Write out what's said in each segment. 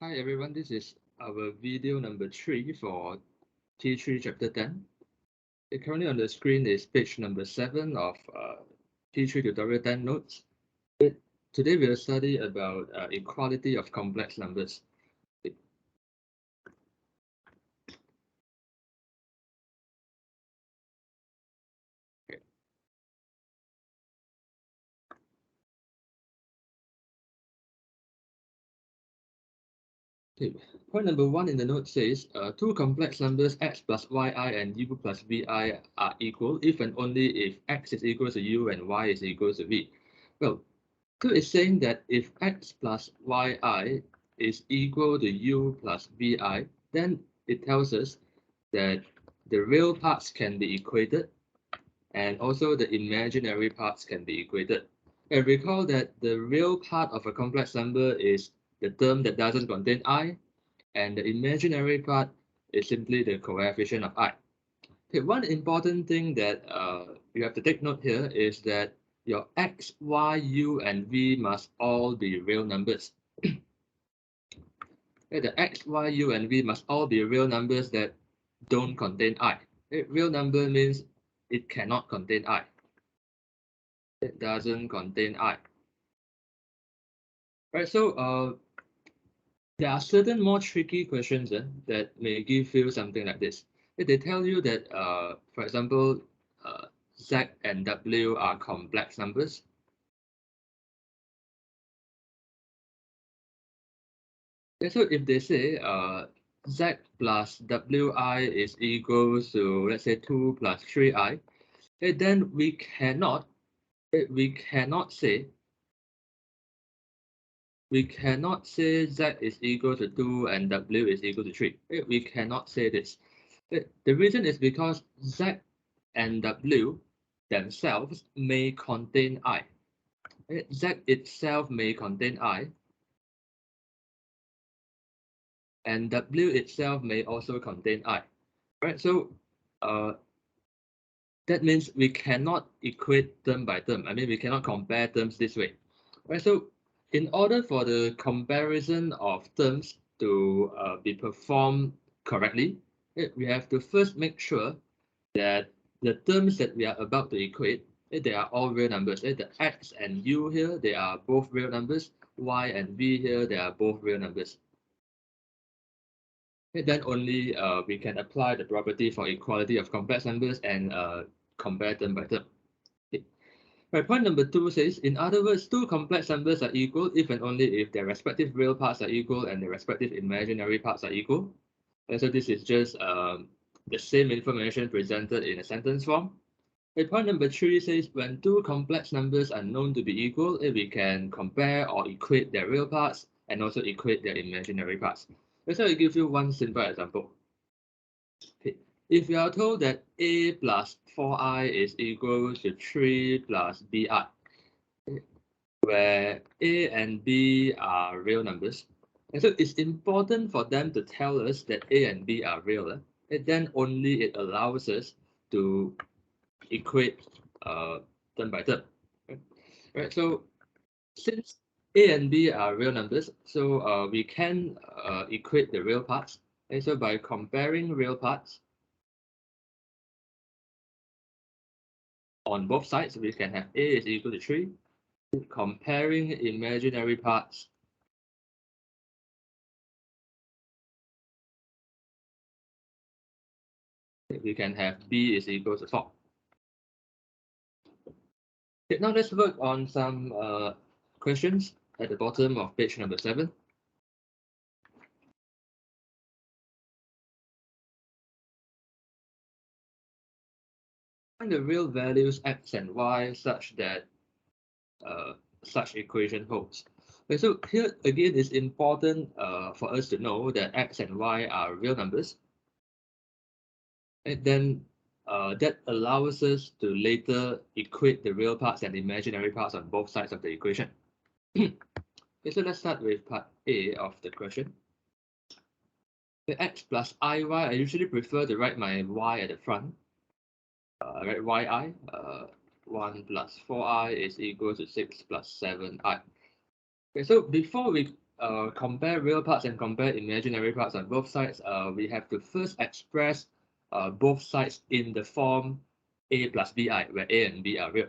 Hi everyone, this is our video number 3 for T3 chapter 10. Currently on the screen is page number 7 of T3 tutorial 10 notes. Today we'll study about equality of complex numbers. Okay. Point number 1 in the note says two complex numbers x plus yi and u plus vi are equal if and only if x is equal to u and y is equal to v. Well, so it's saying that if x plus yi is equal to u plus vi, then it tells us that the real parts can be equated and also the imaginary parts can be equated. And recall that the real part of a complex number is the term that doesn't contain I, and the imaginary part is simply the coefficient of I. Okay, one important thing that you have to take note here is that your x, y, u, and v must all be real numbers. The x, y, u, and v must all be real numbers that don't contain I. Real number means it cannot contain I. It doesn't contain I. Right, so there are certain more tricky questions that may give you something like this. If they tell you that, for example, z and w are complex numbers, so if they say z plus wi is equal to, let's say, 2 plus 3i, then we cannot say z is equal to 2 and w is equal to 3. We cannot say this. The reason is because z and w themselves may contain I. Z itself may contain I, and W itself may also contain I. Right? So uh, that means we cannot equate term by term. I mean, we cannot compare terms this way. Right? So in order for the comparison of terms to be performed correctly, we have to first make sure that the terms that we are about to equate, they are all real numbers. The x and u here, they are both real numbers. Y and v here, they are both real numbers. Then only we can apply the property for equality of complex numbers and compare them by term. Okay. Right, point number 2 says, in other words, two complex numbers are equal if and only if their respective real parts are equal and their respective imaginary parts are equal. And so this is just the same information presented in a sentence form. Point number 3 says when two complex numbers are known to be equal, we can compare or equate their real parts and also equate their imaginary parts. So I give you one simple example. Okay. If you are told that a plus 4i is equal to 3 plus bi, where a and b are real numbers, and so it's important for them to tell us that a and b are real, and then only it allows us to equate term by term. Right? So since a and b are real numbers, so we can equate the real parts. And so by comparing real parts on both sides, we can have a is equal to 3. Comparing imaginary parts, we can have b is equal to 4. Okay, now let's work on some questions at the bottom of page number 7. Find the real values x and y such that such equation holds. Okay, so here again, it's important for us to know that x and y are real numbers, and then that allows us to later equate the real parts and imaginary parts on both sides of the equation. Okay, so let's start with part A of the question. The x plus iy, I usually prefer to write my y at the front. I write yi, 1 plus 4i is equal to 6 plus 7i. Okay, so before we compare real parts and compare imaginary parts on both sides, we have to first express both sides in the form a plus bi, where a and b are real.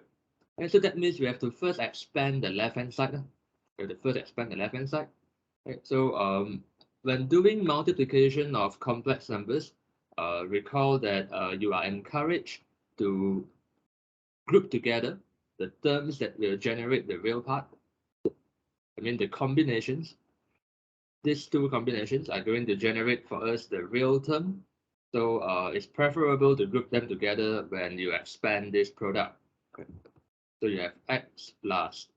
And so that means we have to first expand the left-hand side. We have to first expand the left-hand side. Right? So when doing multiplication of complex numbers, recall that you are encouraged to group together the terms that will generate the real part. I mean the combinations. These two combinations are going to generate for us the real term. So it's preferable to group them together when you expand this product. Okay. So you have x plus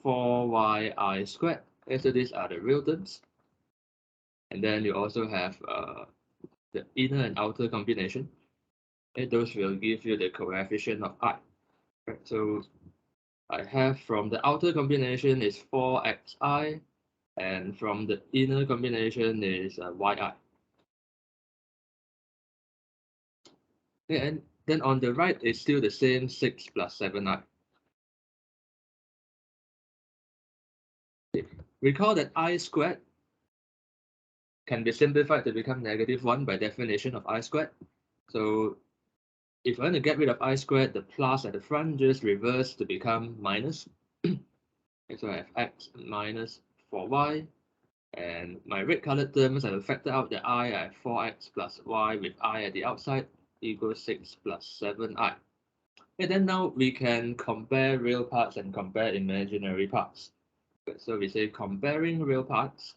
4yi squared. Okay, so these are the real terms. And then you also have the inner and outer combination. Okay, those will give you the coefficient of I. Okay, so I have from the outer combination is 4xi, and from the inner combination is yi. Okay, and then on the right is still the same 6 plus 7i. Okay. Recall that I squared can be simplified to become -1 by definition of I squared. So if I want to get rid of I squared, the plus at the front just reverse to become minus. So I have x minus 4y. And my red colored terms, I will factor out the I have 4x plus y with I at the outside equals 6 plus 7i. And then now we can compare real parts and compare imaginary parts. So we say comparing real parts.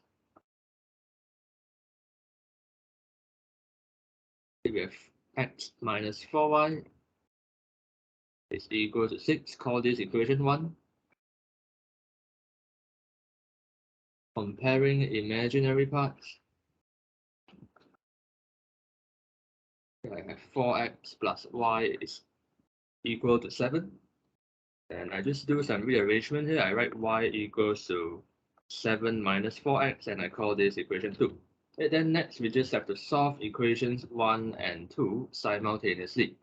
We have x minus 4y is equal to 6. Call this equation 1. Comparing imaginary parts. I have 4x plus y is equal to 7. And I just do some rearrangement here. I write y equals to 7 minus 4x, and I call this equation 2. And then next, we just have to solve equations 1 and 2 simultaneously.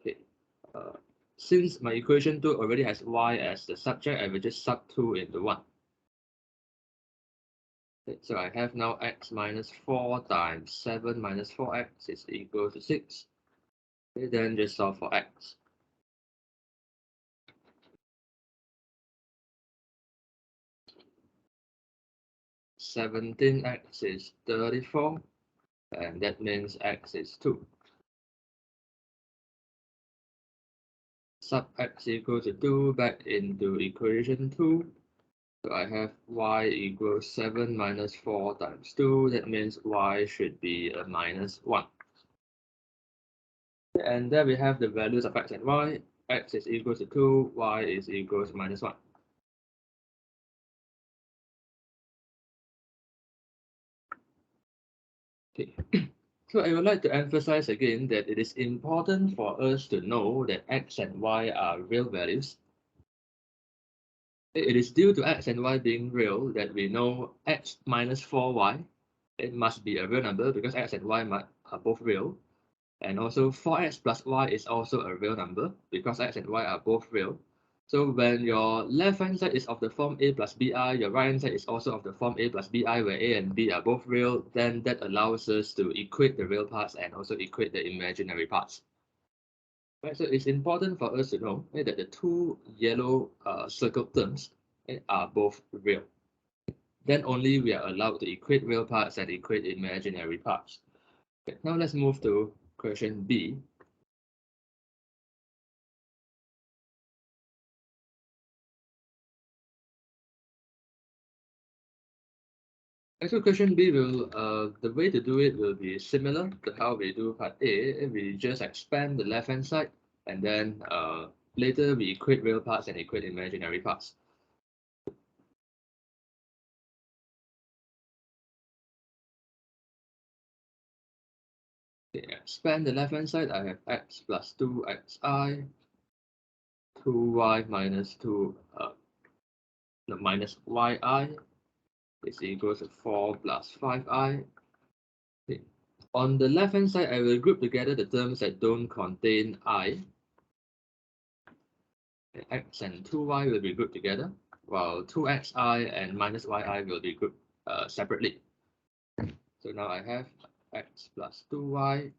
Okay. Since my equation 2 already has y as the subject, I will just sub 2 into 1. Okay, so I have now x minus 4 times 7 minus 4x is equal to 6. Okay, then just solve for x. 17x is 34, and that means x is 2. Sub x equals to 2 back into equation 2. So I have y equals 7 minus 4 times 2. That means y should be a minus 1. And there we have the values of x and y. X is equal to 2, y is equal to minus 1. Okay. So I would like to emphasize again that it is important for us to know that x and y are real values. It is due to x and y being real that we know x minus 4y, it must be a real number because x and y are both real. And also 4x plus y is also a real number because x and y are both real. So when your left-hand side is of the form a plus bi, your right-hand side is also of the form a plus bi, where a and b are both real, then that allows us to equate the real parts and also equate the imaginary parts. Right, so it's important for us to know that the two yellow circled terms are both real. Then only we are allowed to equate real parts and equate imaginary parts. Okay, now let's move to question B. So question B will, the way to do it will be similar to how we do part A. We just expand the left-hand side, and then later we equate real parts and equate imaginary parts. Okay, expand the left-hand side, I have x plus 2xi, 2y minus 2, minus yi is equal to 4 plus 5i. Okay. On the left-hand side, I will group together the terms that don't contain I. X and 2y will be grouped together. while 2xi and minus yi will be grouped separately. So now I have x plus 2y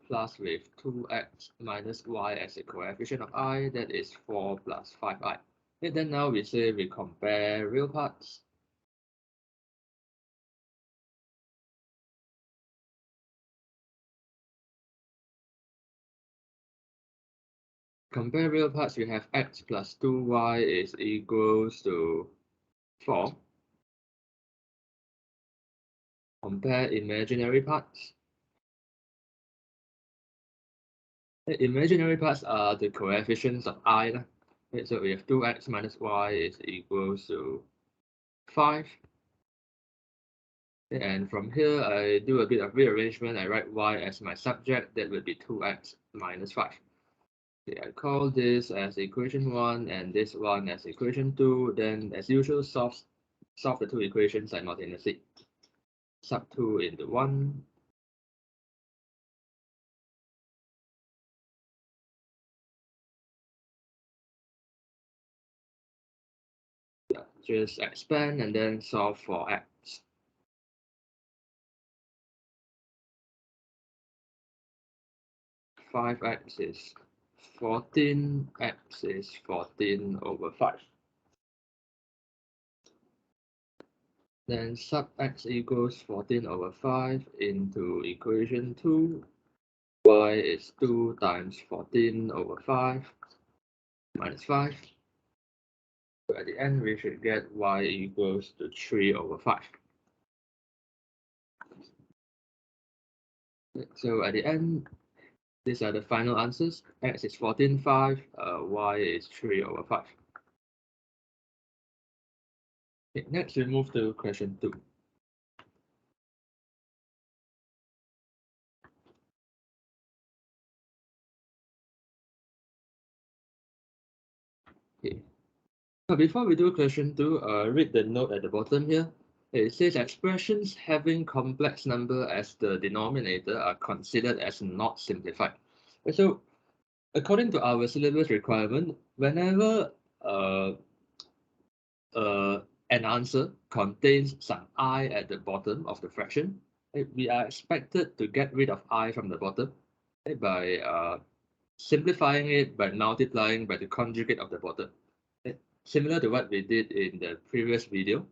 plus with 2x minus y as a coefficient of I, that is 4 plus 5i. And then now we say we compare real parts. Compare real parts, we have x plus 2y is equals to 4. Compare imaginary parts. The imaginary parts are the coefficients of I. Okay, so we have 2x minus y is equals to 5. And from here, I do a bit of rearrangement. I write y as my subject. That would be 2x minus 5. Okay, I call this as equation 1 and this one as equation 2. Then, as usual, solve the two equations simultaneously. Sub 2 into 1. Just expand and then solve for x. 5x is 14, x is 14 over 5. Then sub x equals 14 over 5 into equation 2. Y is 2 times 14 over 5 minus 5. So at the end, we should get y equals to 3 over 5. So at the end, these are the final answers. X is 14.5, y is 3 over 5. Okay, next we move to question 2. Okay. Now before we do question 2, read the note at the bottom here. It says expressions having complex number as the denominator are considered as not simplified. So according to our syllabus requirement, whenever uh, an answer contains some I at the bottom of the fraction, we are expected to get rid of I from the bottom by simplifying it by multiplying by the conjugate of the bottom. Similar to what we did in the previous video,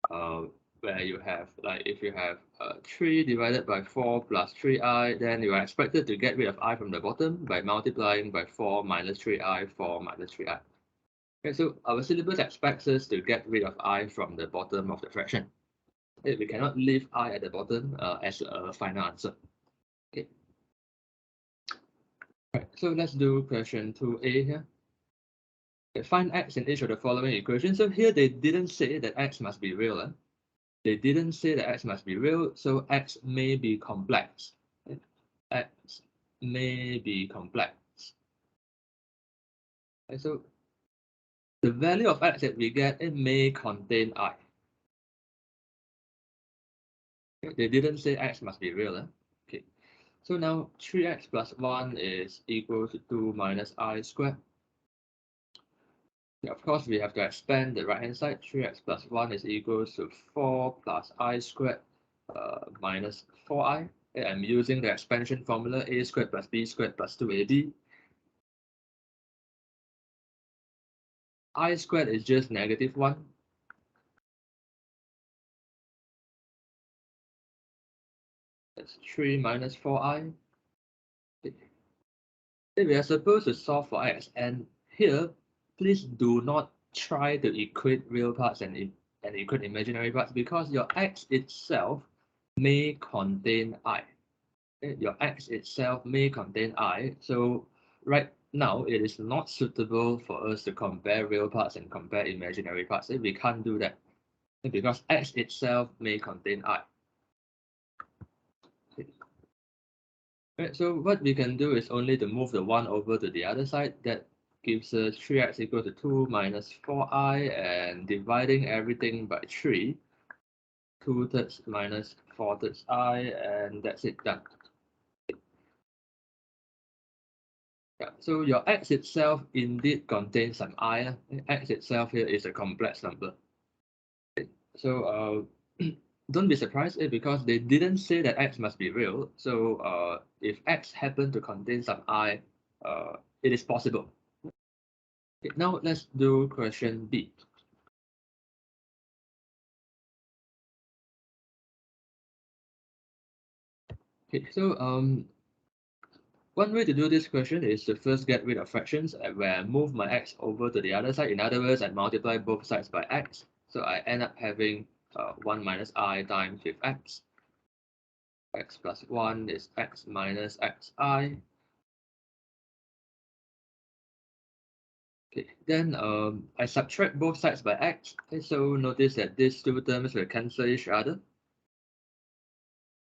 where you have, like, if you have 3 divided by 4 plus 3i, then you are expected to get rid of I from the bottom by multiplying by 4 minus 3i, 4 minus 3i. Okay, so our syllabus expects us to get rid of I from the bottom of the fraction. Okay, we cannot leave I at the bottom as a final answer. Okay. Right, so let's do question 2a here. Okay, find x in each of the following equations. So here they didn't say that x must be real. They didn't say that x must be real, so x may be complex. Okay. X may be complex. Okay, so the value of x that we get, it may contain I. Okay, they didn't say x must be real. Okay. So now 3x plus 1 is equal to 2 minus I squared. Of course, we have to expand the right-hand side. 3x plus 1 is equal to 4 plus I squared minus 4i. I'm using the expansion formula a squared plus b squared plus 2ab. I squared is just negative 1. That's 3 minus 4i. Then we are supposed to solve for x. And here, please do not try to equate real parts and equate imaginary parts, because your x itself may contain I. Your x itself may contain I. So right now, it is not suitable for us to compare real parts and compare imaginary parts. We can't do that because x itself may contain I. Right, so what we can do is only to move the 1 over to the other side. That gives us 3x equal to 2 minus 4i, and dividing everything by 3, 2 thirds minus 4 thirds I, and that's it, done. Yeah, so your x itself indeed contains some I. X itself here is a complex number. So don't be surprised because they didn't say that x must be real. So if x happen to contain some I, it is possible. Okay, now let's do question B. Okay, so one way to do this question is to first get rid of fractions where I move my x over to the other side. In other words, I multiply both sides by x. So I end up having 1 minus I times with x. X plus 1 is x minus xi. Okay, then I subtract both sides by x. Okay, so notice that these two terms will cancel each other.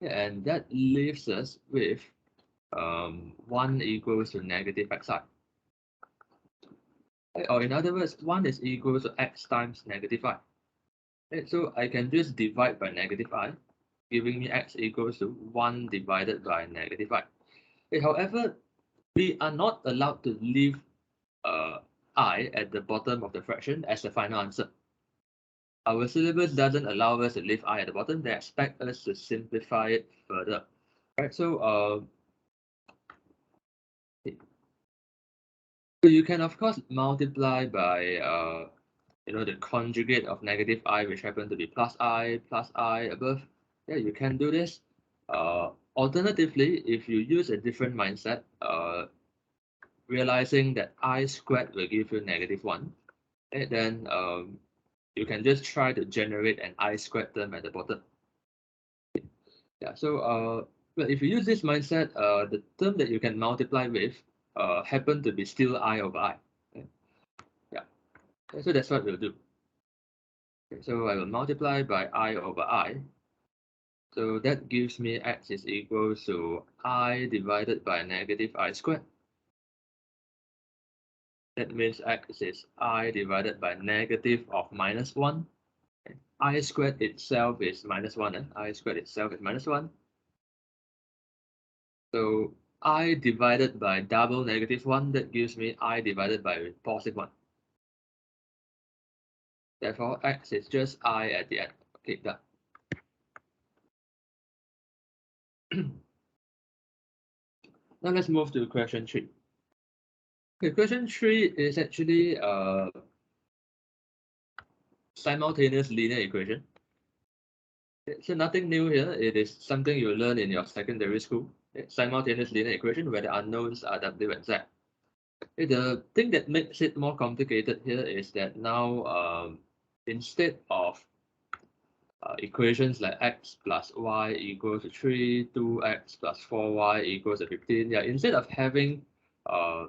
Yeah, and that leaves us with 1 equals to negative xi. Or in other words, 1 is equal to x times negative I. Okay, so I can just divide by negative I, giving me x equals to 1 divided by negative I. Okay, however, we are not allowed to leave I at the bottom of the fraction as the final answer. Our syllabus doesn't allow us to leave I at the bottom. They expect us to simplify it further. Right, so you can of course multiply by the conjugate of negative I, which happen to be plus I above. Yeah, you can do this. Alternatively, if you use a different mindset, realizing that I squared will give you -1, okay, then you can just try to generate an I squared term at the bottom. Yeah, so well, if you use this mindset, the term that you can multiply with happen to be still I over I. Okay? Yeah, okay, so that's what we'll do. Okay, so I will multiply by I over I. So that gives me x is equal to I divided by negative I squared. That means x is I divided by negative of -1. Okay. I squared itself is -1. I squared itself is -1. So I divided by double -1, that gives me I divided by +1. Therefore, x is just I at the end. Okay, done. Now let's move to question 3. Okay, question 3 is actually a simultaneous linear equation. So nothing new here. It is something you learn in your secondary school. Simultaneous linear equation where the unknowns are w and z. The thing that makes it more complicated here is that now instead of equations like x plus y equals to 3, 2x plus 4y equals to 15, yeah, instead of having uh,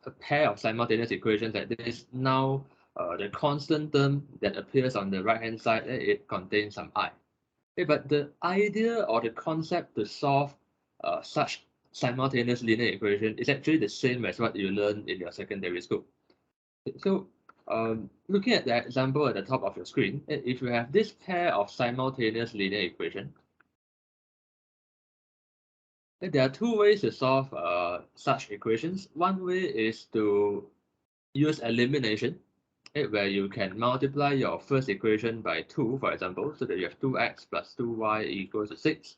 a pair of simultaneous equations like this, now the constant term that appears on the right hand side, it contains some I. Okay, but the idea or the concept to solve such simultaneous linear equation is actually the same as what you learned in your secondary school. So looking at the example at the top of your screen, if you have this pair of simultaneous linear equation, there are two ways to solve such equations. One way is to use elimination, where you can multiply your first equation by 2, for example, so that you have 2x plus 2y equals to 6,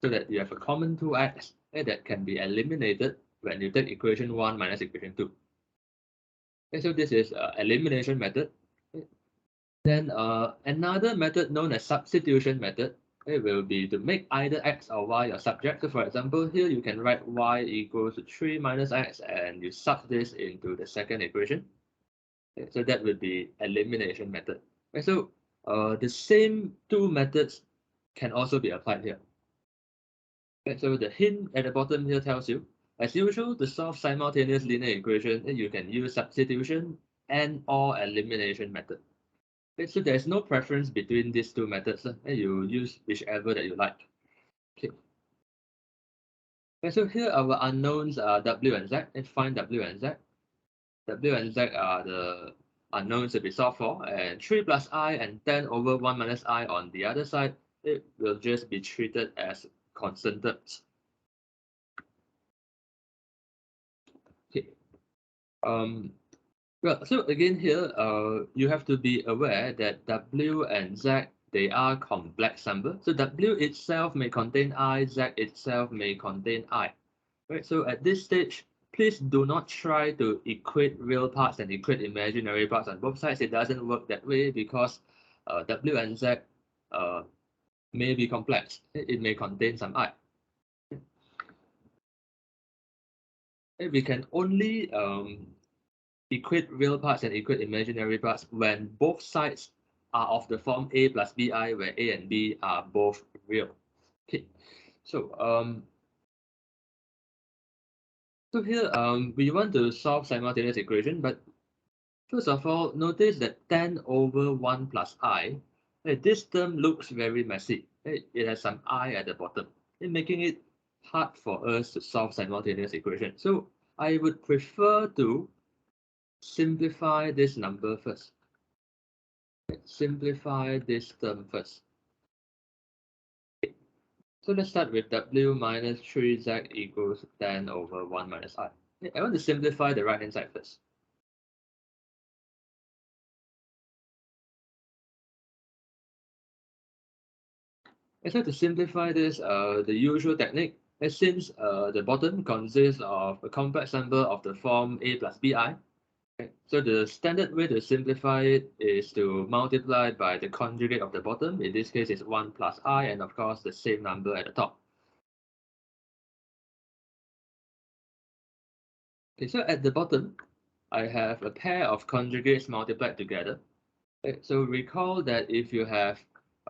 so that you have a common 2x that can be eliminated when you take equation 1 minus equation 2. Okay, so this is elimination method. Then another method known as substitution method, it will be to make either x or y your subject. So for example, here you can write y equals to 3 minus x and you sub this into the second equation. Okay, so that would be elimination method. Okay, so the same two methods can also be applied here. Okay, so the hint at the bottom here tells you, as usual, to solve simultaneous linear equation, you can use substitution and or elimination method. Okay, so there's no preference between these two methods. You use whichever that you like. Okay. Okay, so here our unknowns are w and z. Let's find w and z. W and z are the unknowns to be solved for, and 3 plus I and 10 over 1 minus I on the other side, it will just be treated as constant terms. Well, so again here, you have to be aware that W and Z, they are complex numbers. So W itself may contain I, Z itself may contain I. Right, so at this stage, please do not try to equate real parts and equate imaginary parts on both sides. It doesn't work that way because W and Z uh, may be complex. It may contain some I. We can only equate real parts and equate imaginary parts when both sides are of the form A plus BI, where A and B are both real. Okay, so here we want to solve simultaneous equation, but first of all, notice that 10 over 1 plus I, this term looks very messy. It has some I at the bottom, making it hard for us to solve simultaneous equation. So I would prefer to simplify this number first. Simplify this term first. So let's start with W minus 3Z equals 10 over 1 minus I. I want to simplify the right hand side first. So to simplify this, the usual technique, since the bottom consists of a complex number of the form A plus BI, okay, so the standard way to simplify it is to multiply by the conjugate of the bottom. In this case, it's 1 plus I, and of course, the same number at the top. Okay, so at the bottom, I have a pair of conjugates multiplied together. Okay, so recall that if you have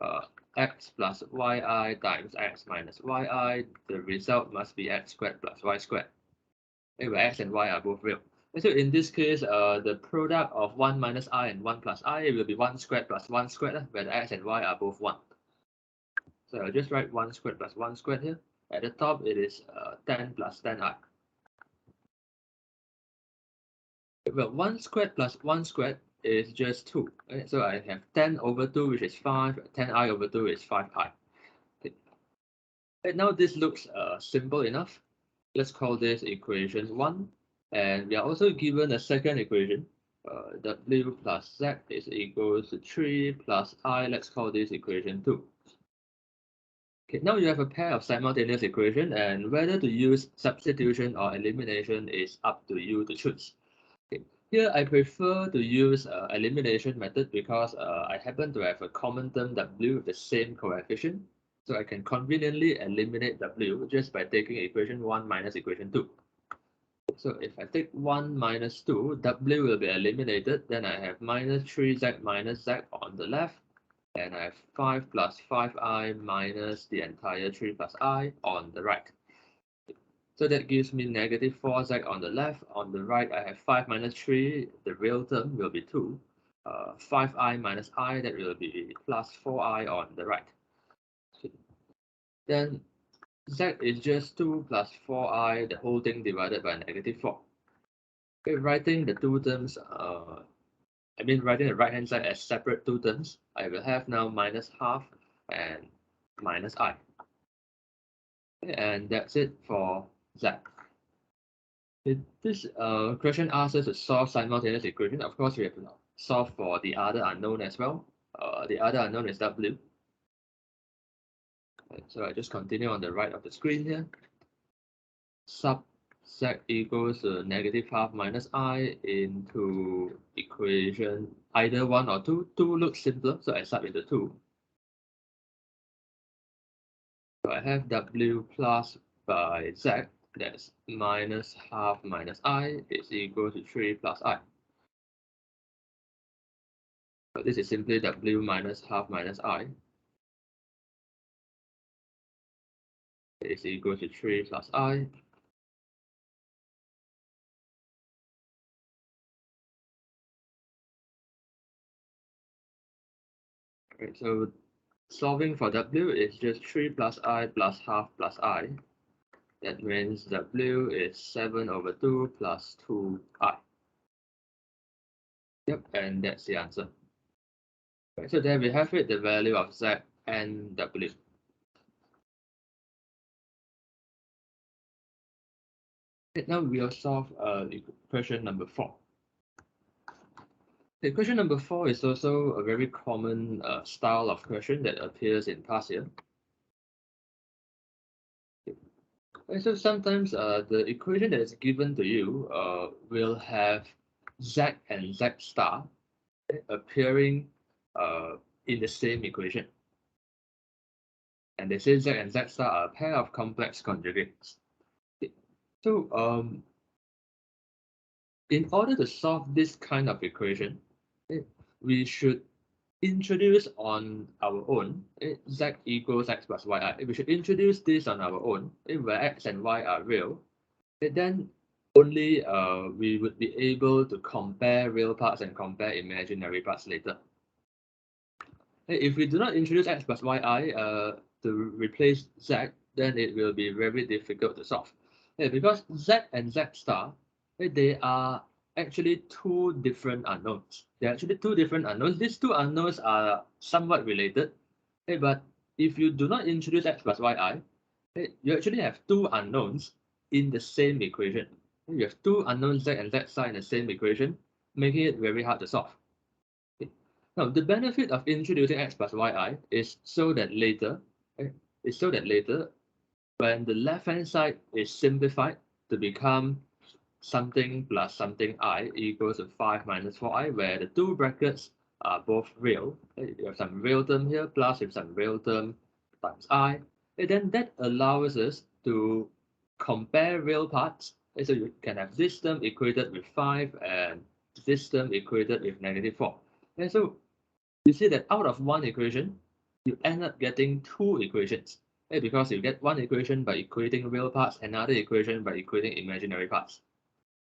uh, x plus yi times x minus yi, the result must be x squared plus y squared, where x and y are both real. And so in this case, the product of 1 minus I and 1 plus I will be 1 squared plus 1 squared, where the x and y are both 1. So I'll just write 1 squared plus 1 squared here. At the top, it is 10 plus 10i. Well, 1 squared plus 1 squared is just 2. Right? So I have 10 over 2, which is 5. 10i over 2 is 5i. Okay. Right, now this looks simple enough. Let's call this equation 1. And we are also given a second equation. W plus Z is equals to 3 plus I. Let's call this equation 2. Okay, now you have a pair of simultaneous equations, and whether to use substitution or elimination is up to you to choose. Okay. Here, I prefer to use elimination method because I happen to have a common term W with the same coefficient. So I can conveniently eliminate W just by taking equation 1 minus equation 2. So if I take 1 minus 2, W will be eliminated. Then I have minus 3Z minus Z on the left. And I have 5 plus 5i minus the entire 3 plus I on the right. So that gives me negative 4z on the left. On the right, I have 5 minus 3. The real term will be 2. 5i minus I, that will be plus 4i on the right. Then z is just 2 plus 4i, the whole thing divided by negative 4. Okay, writing the two terms, writing the right hand side as separate two terms, I will have now minus half and minus I. Okay, and that's it for z. This question asks us to solve simultaneous equation. Of course, we have to solve for the other unknown as well. The other unknown is W. Okay, so I just continue on the right of the screen here. Sub Z equals to negative half minus I into equation either 1 or 2. 2 looks simpler, so I sub into 2. So I have W plus by Z, that's minus half minus I is equal to 3 plus I. So this is simply W minus half minus I is equal to 3 plus I. Okay, so solving for W is just 3 plus I plus half plus I. That means W is 7 over 2 plus 2I. Yep, and that's the answer. Okay, so there we have it, the value of Z and W. Okay, now we'll solve question number 4. Okay, question number 4 is also a very common style of question that appears in past year. Okay, so sometimes the equation that is given to you will have z and z star appearing in the same equation. And they say z and z star are a pair of complex conjugates. Okay, so in order to solve this kind of equation, we should introduce on our own z equals x plus yi. We should introduce this on our own where x and y are real. Then only we would be able to compare real parts and compare imaginary parts later. If we do not introduce x plus yi to replace z, then it will be very difficult to solve. Because z and z star, they are actually two different unknowns. They're actually two different unknowns. These two unknowns are somewhat related, but if you do not introduce x plus yi, you actually have two unknowns in the same equation. You have two unknowns z and z star in the same equation, making it very hard to solve. Now, the benefit of introducing x plus yi is so that later, when the left-hand side is simplified to become something plus something I equals to 5 minus 4i, where the two brackets are both real. You have some real term here plus with some real term times I. Then that allows us to compare real parts. So you can have this term equated with 5 and this term equated with -4. And so you see that out of one equation, you end up getting two equations. Because you get one equation by equating real parts, another equation by equating imaginary parts.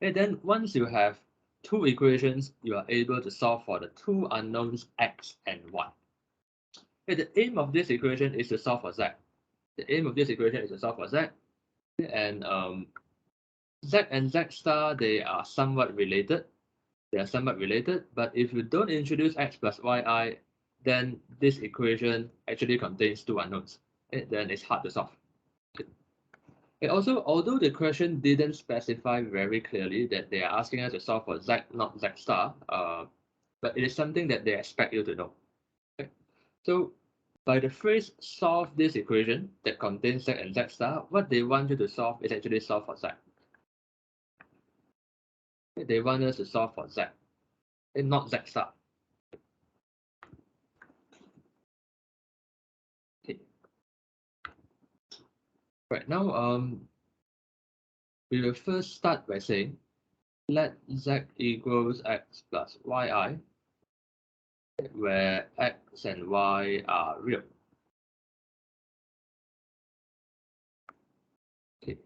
And then once you have two equations, you are able to solve for the two unknowns x and y. The aim of this equation is to solve for z. The aim of this equation is to solve for z. And z and z star, they are somewhat related. But if you don't introduce x plus yi, then this equation actually contains two unknowns. Then it's hard to solve. And also, although the question didn't specify very clearly that they are asking us to solve for z, not z star, but it is something that they expect you to know. Okay? So by the phrase solve this equation that contains z and z star, what they want you to solve is actually solve for z. They want us to solve for z, and not z star. Okay. Right now, we will first start by saying let z equals x plus yi, where x and y are real. Okay.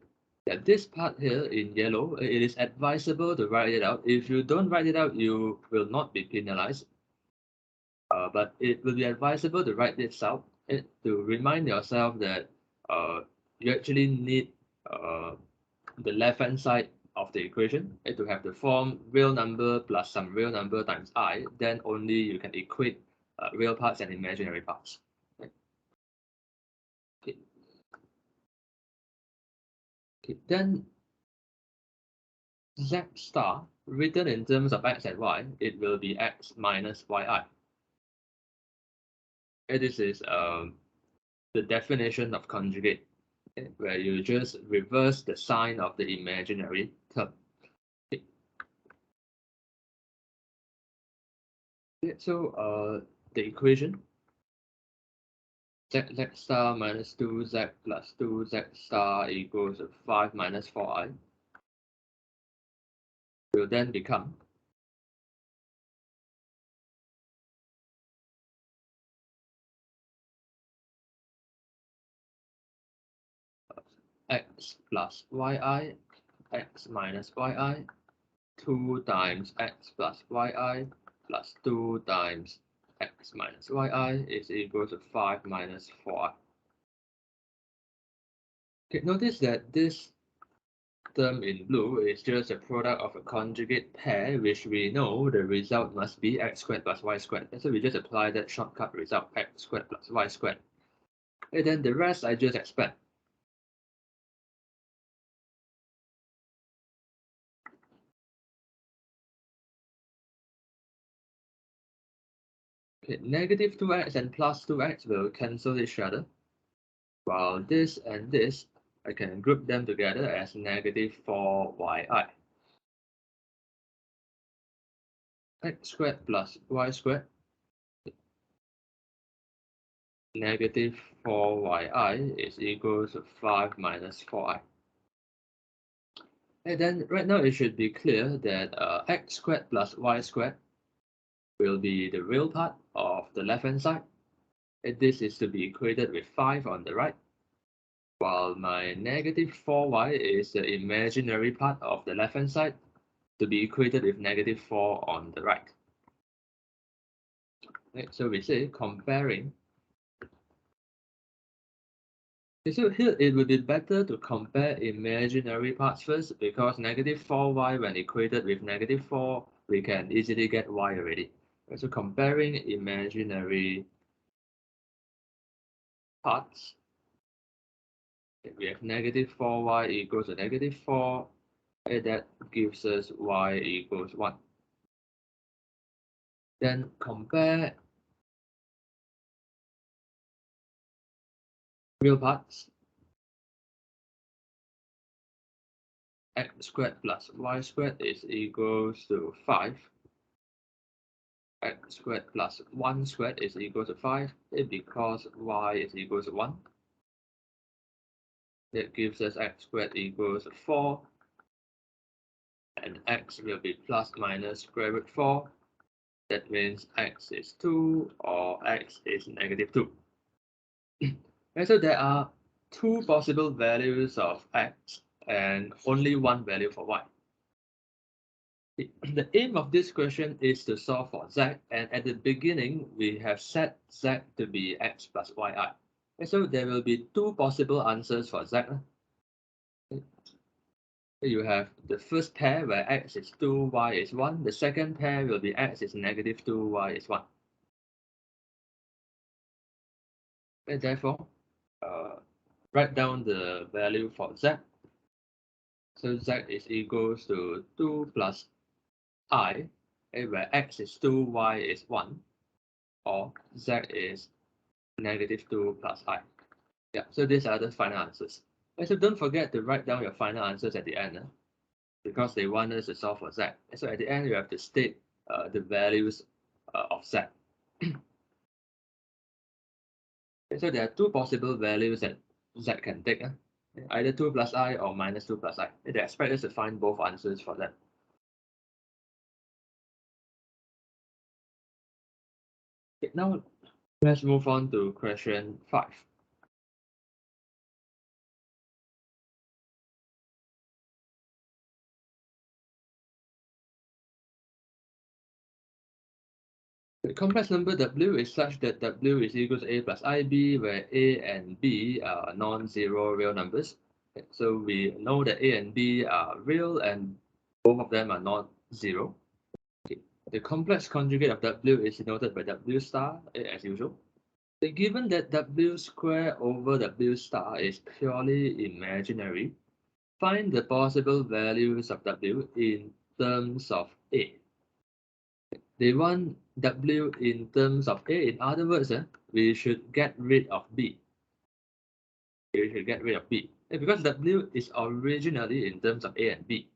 Yeah, this part here in yellow, it is advisable to write it out. If you don't write it out, you will not be penalized. But it will be advisable to write this out to remind yourself that you actually need the left-hand side of the equation to have the form real number plus some real number times I, then only you can equate real parts and imaginary parts. Okay. Okay. Then z star, written in terms of x and y, it will be x minus yi. And this is the definition of conjugate, where you just reverse the sign of the imaginary term. So the equation z star minus 2z plus 2z star equals 5 minus 4i will then become x plus yi, x minus yi, 2 times x plus yi plus 2 times x minus yi is equal to 5 minus 4i. Okay, notice that this term in blue is just a product of a conjugate pair, which we know the result must be x squared plus y squared. And so we just apply that shortcut result, x squared plus y squared. And then the rest I just expand. Okay, negative 2x and plus 2x will cancel each other, while this and this, I can group them together as negative 4yi. X squared plus y squared, negative 4yi is equal to 5 minus 4i. And then right now it should be clear that x squared plus y squared will be the real part of the left hand side. And this is to be equated with 5 on the right, while my negative 4y is the imaginary part of the left hand side to be equated with negative 4 on the right. Okay, so we say comparing. Okay, so here it would be better to compare imaginary parts first, because negative 4y when equated with negative 4, we can easily get y already. Okay, so comparing imaginary parts, we have negative 4y equals to negative 4, and that gives us y equals 1. Then compare real parts, x squared plus y squared is equals to 5. X squared plus 1 squared is equal to 5, because y is equal to 1. That gives us x squared equals 4, and x will be plus minus square root 4. That means x is 2 or x is negative 2. And so there are two possible values of x and only one value for y. The aim of this question is to solve for z, and at the beginning we have set z to be x plus yi. And so there will be two possible answers for z. You have the first pair where x is 2, y is 1. The second pair will be x is negative 2, y is 1. And therefore, write down the value for z. So z is equals to 2 plus I, where x is 2, y is 1, or z is negative 2 plus I. Yeah, so these are the final answers. And so don't forget to write down your final answers at the end, because they want us to solve for z. And so at the end, you have to state the values of z. So there are two possible values that z can take, either 2 plus I or minus 2 plus I. They expect us to find both answers for that. Okay, now let's move on to question 5. The complex number w is such that w is equal to a plus ib, where a and b are non-zero real numbers. So we know that a and b are real and both of them are not zero. Okay. The complex conjugate of w is denoted by w star, as usual. Given that w square over w star is purely imaginary, find the possible values of w in terms of a. They want w in terms of a. In other words, we should get rid of b. We should get rid of b. Because w is originally in terms of a and b.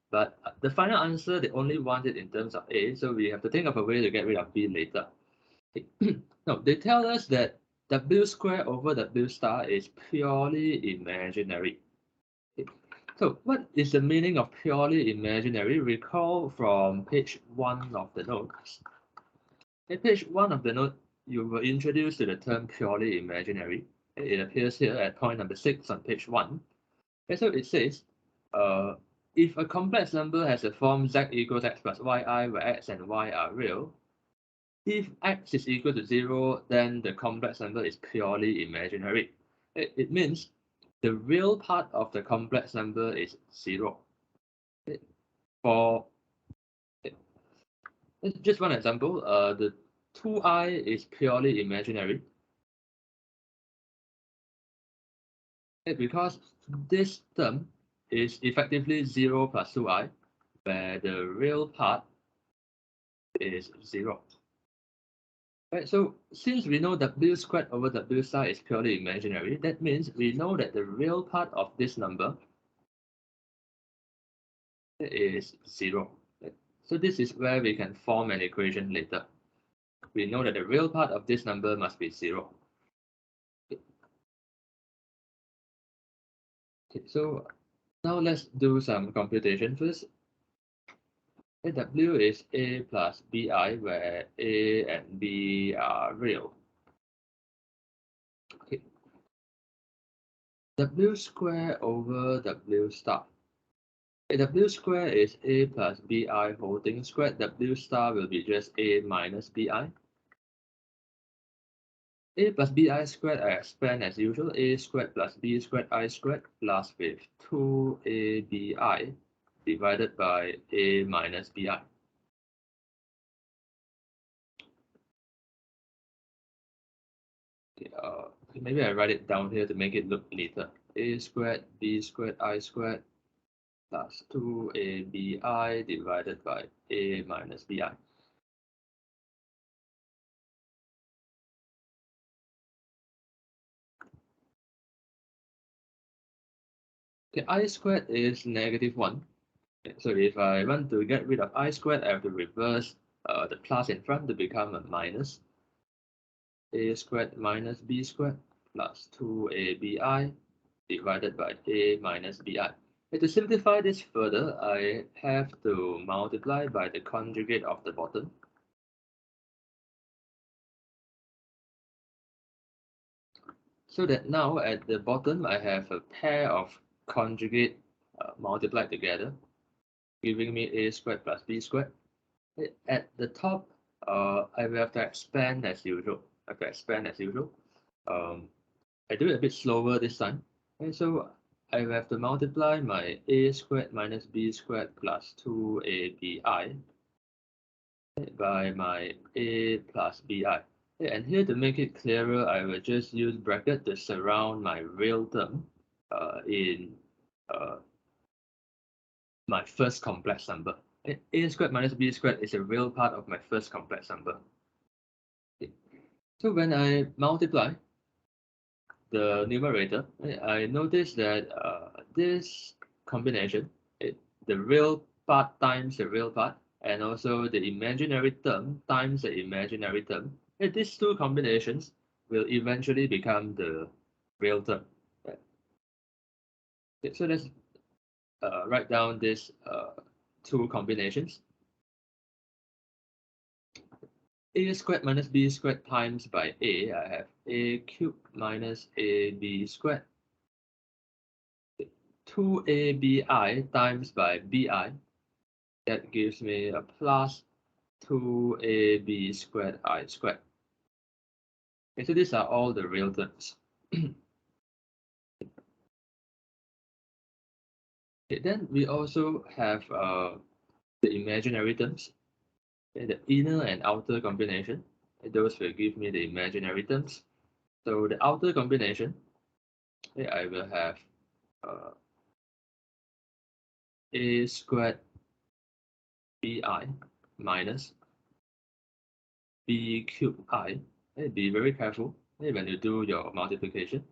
But the final answer, they only want it in terms of a, so we have to think of a way to get rid of b later. No, they tell us that w square over w star is purely imaginary. So what is the meaning of purely imaginary? Recall from page 1 of the notes. At page 1 of the note, you were introduced to the term purely imaginary. It appears here at point number 6 on page 1. And so it says, if a complex number has a form z equals x plus yi, where x and y are real, if x is equal to 0, then the complex number is purely imaginary. It means the real part of the complex number is 0. For just one example, the 2i is purely imaginary, because this term is effectively 0 plus 2i, where the real part is 0. Right, so since we know w squared over w star is purely imaginary, that means we know that the real part of this number is 0. Right? So this is where we can form an equation later. We know that the real part of this number must be 0. Okay, so now let's do some computation first. W is a plus bi, where a and b are real. Okay. W square over w star. W square is a plus bi whole thing squared. W star will be just a minus bi. A plus bi squared I expand as usual. A squared plus b squared I squared plus with 2abi divided by a minus bi. Okay, maybe I write it down here to make it look neater. A squared b squared I squared plus 2abi divided by a minus bi. Okay, I squared is -1. So if I want to get rid of I squared, I have to reverse the plus in front to become a minus. A squared minus b squared plus 2abi divided by a minus bi. And to simplify this further, I have to multiply by the conjugate of the bottom. So that now at the bottom, I have a pair of conjugate multiplied together, giving me a squared plus b squared. At the top, I will have to expand as usual. I have to expand as usual. Um, I do it a bit slower this time. And so I will have to multiply my a squared minus b squared plus 2abi by my a plus bi. And here to make it clearer, I will just use bracket to surround my real term in uh, my first complex number. A squared minus b squared is a real part of my first complex number. So when I multiply the numerator, I notice that this combination, the real part times the real part, and also the imaginary term times the imaginary term, these two combinations will eventually become the real term. Right? Okay, so let's write down these two combinations. A squared minus b squared times by a, I have a cubed minus ab squared. 2abi times by bi, that gives me a plus 2ab squared I squared. Okay, so these are all the real terms. Okay, then we also have the imaginary terms. Okay, the inner and outer combination. Those will give me the imaginary terms. So the outer combination, okay, I will have uh, a squared bi minus b cubed I. Okay, be very careful when you do your multiplication.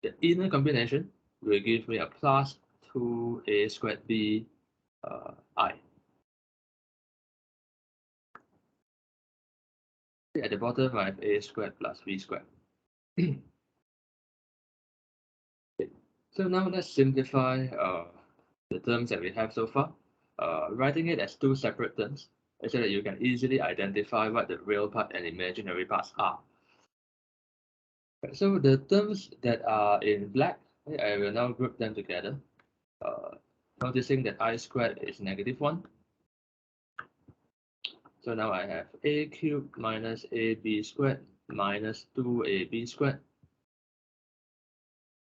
The inner combination will give me a plus 2a squared b I. At the bottom, I have a squared plus b squared. So now let's simplify the terms that we have so far, writing it as two separate terms so that you can easily identify what the real part and imaginary parts are. So the terms that are in black, I will now group them together, uh, noticing that I squared is -1. So now I have a cubed minus ab squared minus 2ab squared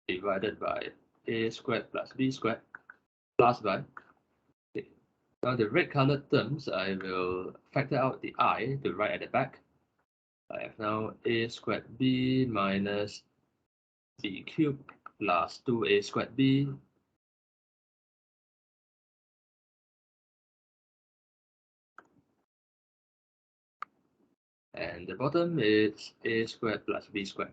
divided by a squared plus b squared plus by. Okay. Now the red colored terms, I will factor out the I to write at the back. I have now a squared b minus b cubed plus 2a squared b And the bottom is a squared plus b squared.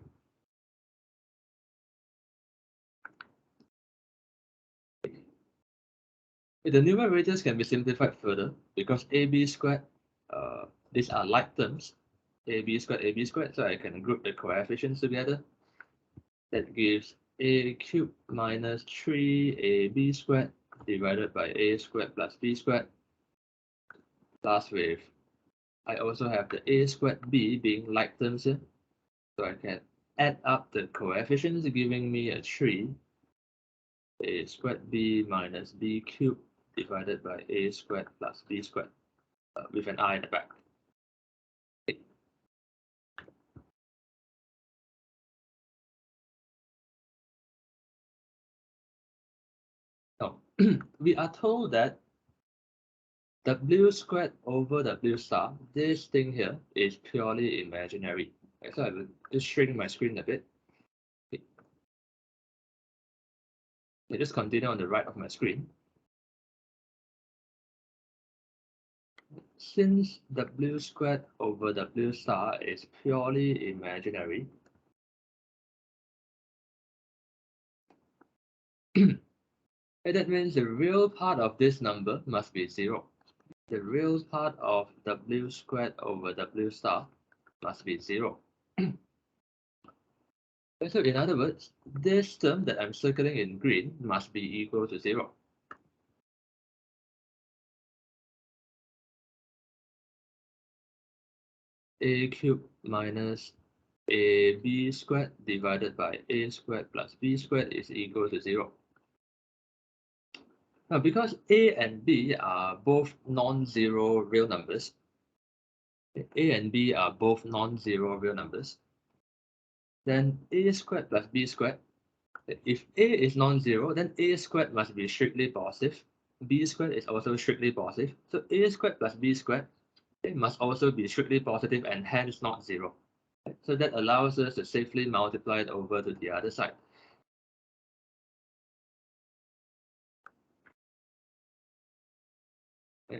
The numerators can be simplified further because ab squared, these are like terms, ab squared, so I can group the coefficients together. That gives a cubed minus 3ab squared divided by a squared plus b squared, plus with, I also have the a squared b being like terms here, so I can add up the coefficients giving me a 3 a squared b minus b cubed divided by a squared plus b squared, with an I in the back. Now, we are told that w squared over w star, this thing here, is purely imaginary. So I will just shrink my screen a bit. I just continue on the right of my screen. Since w squared over w star is purely imaginary, that means the real part of this number must be 0. The real part of w squared over w star must be 0. So in other words, this term that I'm circling in green must be equal to 0. A cubed minus ab squared divided by a squared plus b squared is equal to 0. Now, because a and b are both non-zero real numbers, a and b are both non-zero real numbers, then a squared plus b squared, if a is non-zero, then a squared must be strictly positive, b squared is also strictly positive, so a squared plus b squared, it must also be strictly positive and hence not 0. So that allows us to safely multiply it over to the other side.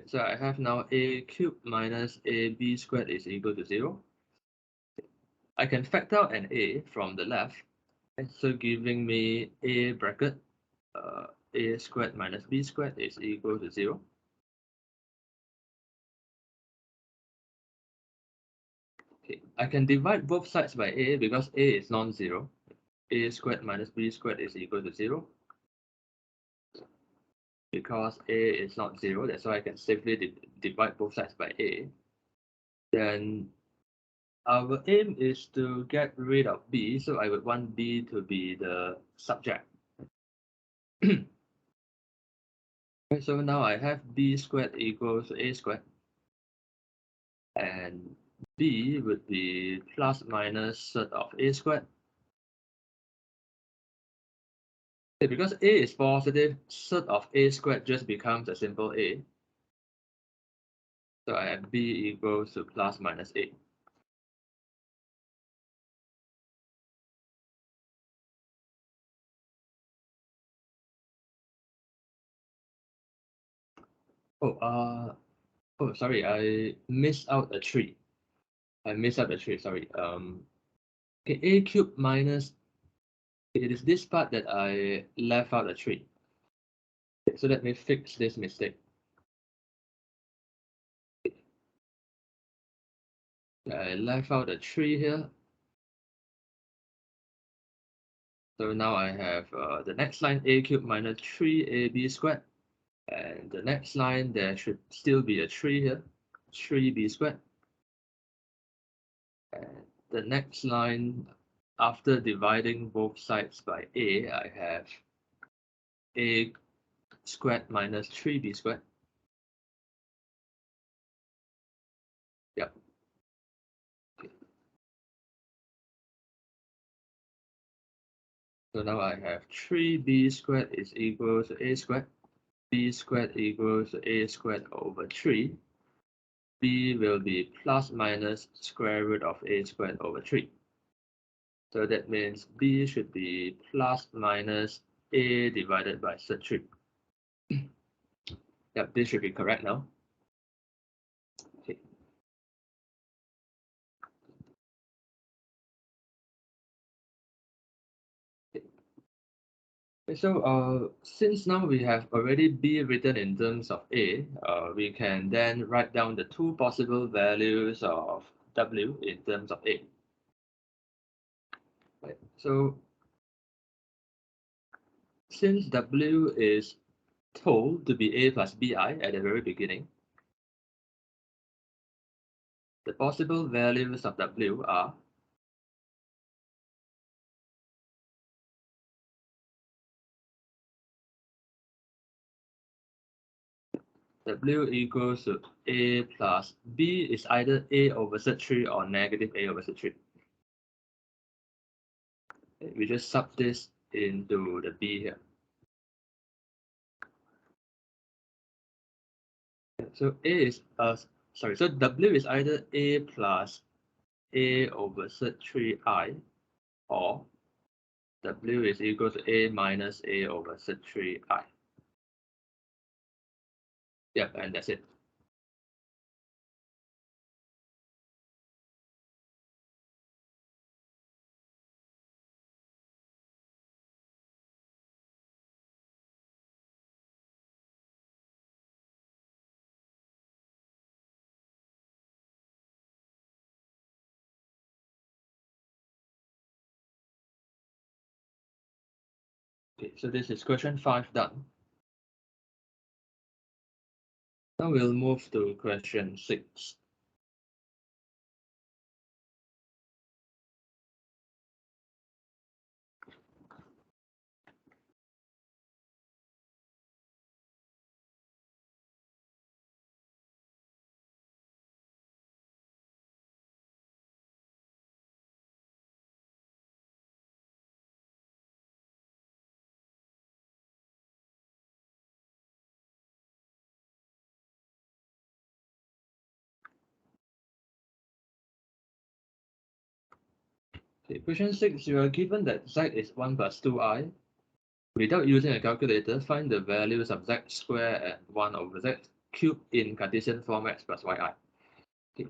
So I have now a cubed minus ab squared is equal to 0. I can factor out an a from the left, so giving me a bracket a squared minus b squared is equal to 0. Okay. I can divide both sides by a because a is non-zero. A squared minus b squared is equal to 0. Because a is not 0, that's why I can safely divide both sides by a. Then our aim is to get rid of b, so I would want b to be the subject. So now I have b squared equals to a squared, and b would be plus minus surd of a squared. Okay, because a is positive, surd of a squared just becomes a simple a. So I have b equals to plus minus a. Oh, sorry, I missed out a 3. I missed out a 3, sorry. Okay, a cubed minus, it is this part that I left out a 3. So let me fix this mistake. I left out a 3 here. So now I have the next line a cubed minus 3ab squared. And the next line, there should still be a 3 here, 3b squared. And the next line, after dividing both sides by a, I have a squared minus 3b squared. Yep. So now I have 3b squared is equal to a squared. B squared equals to a squared over 3. B will be plus minus square root of a squared over 3. So that means B should be plus minus a divided by surd 3. Yep, this should be correct now. Okay. Okay, so since now we have already B written in terms of A, we can then write down the two possible values of W in terms of A. Right. So since W is told to be A plus BI at the very beginning, the possible values of W are W equals to A plus B is either A over Z3 or negative A over Z3. We just sub this into the B here. So so W is either A plus A over Z3I or W is equal to A minus A over Z3I. Yep, and that's it. Okay, so this is question 5 done. Now we'll move to question 6. Okay, question 6, you are given that z is 1 plus 2I. Without using a calculator, find the values of z squared and 1 over z cubed in Cartesian form x plus yi. Okay,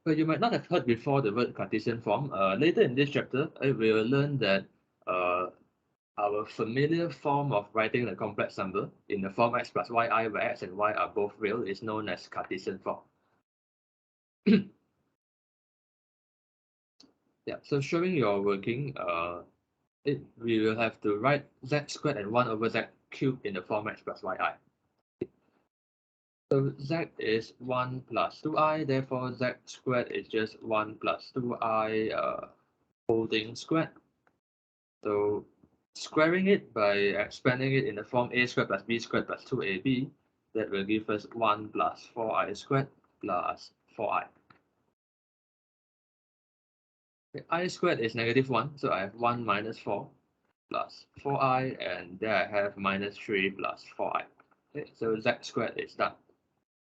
but you might not have heard before the word Cartesian form. Later in this chapter, I will learn that uh, our familiar form of writing a complex number in the form x plus yi, where x and y are both real, is known as Cartesian form. Yeah, so showing your working, we will have to write z squared and 1 over z cubed in the form x plus yi. So z is 1 plus 2i, therefore z squared is just 1 plus 2i holding squared. So squaring it by expanding it in the form a squared plus b squared plus 2ab, that will give us 1 plus 4i squared plus 4i. Okay, I squared is negative 1, so I have 1 minus 4 plus 4i, and there I have minus 3 plus 4i. Okay, so z squared is done.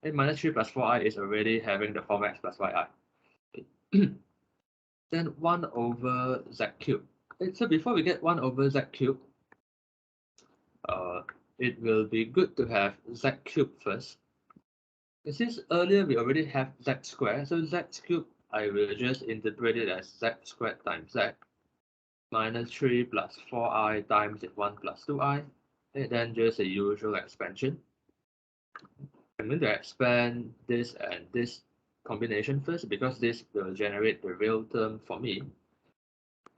Okay, minus 3 plus 4i is already having the form x plus yi. Okay. Then 1 over z cubed. Okay, so before we get 1 over z cubed, it will be good to have z cubed first. Since earlier we already have z squared, so z cubed I will just interpret it as z squared times z minus 3 plus 4i times 1 plus 2i, and then just a usual expansion. I'm going to expand this and this combination first because this will generate the real term for me.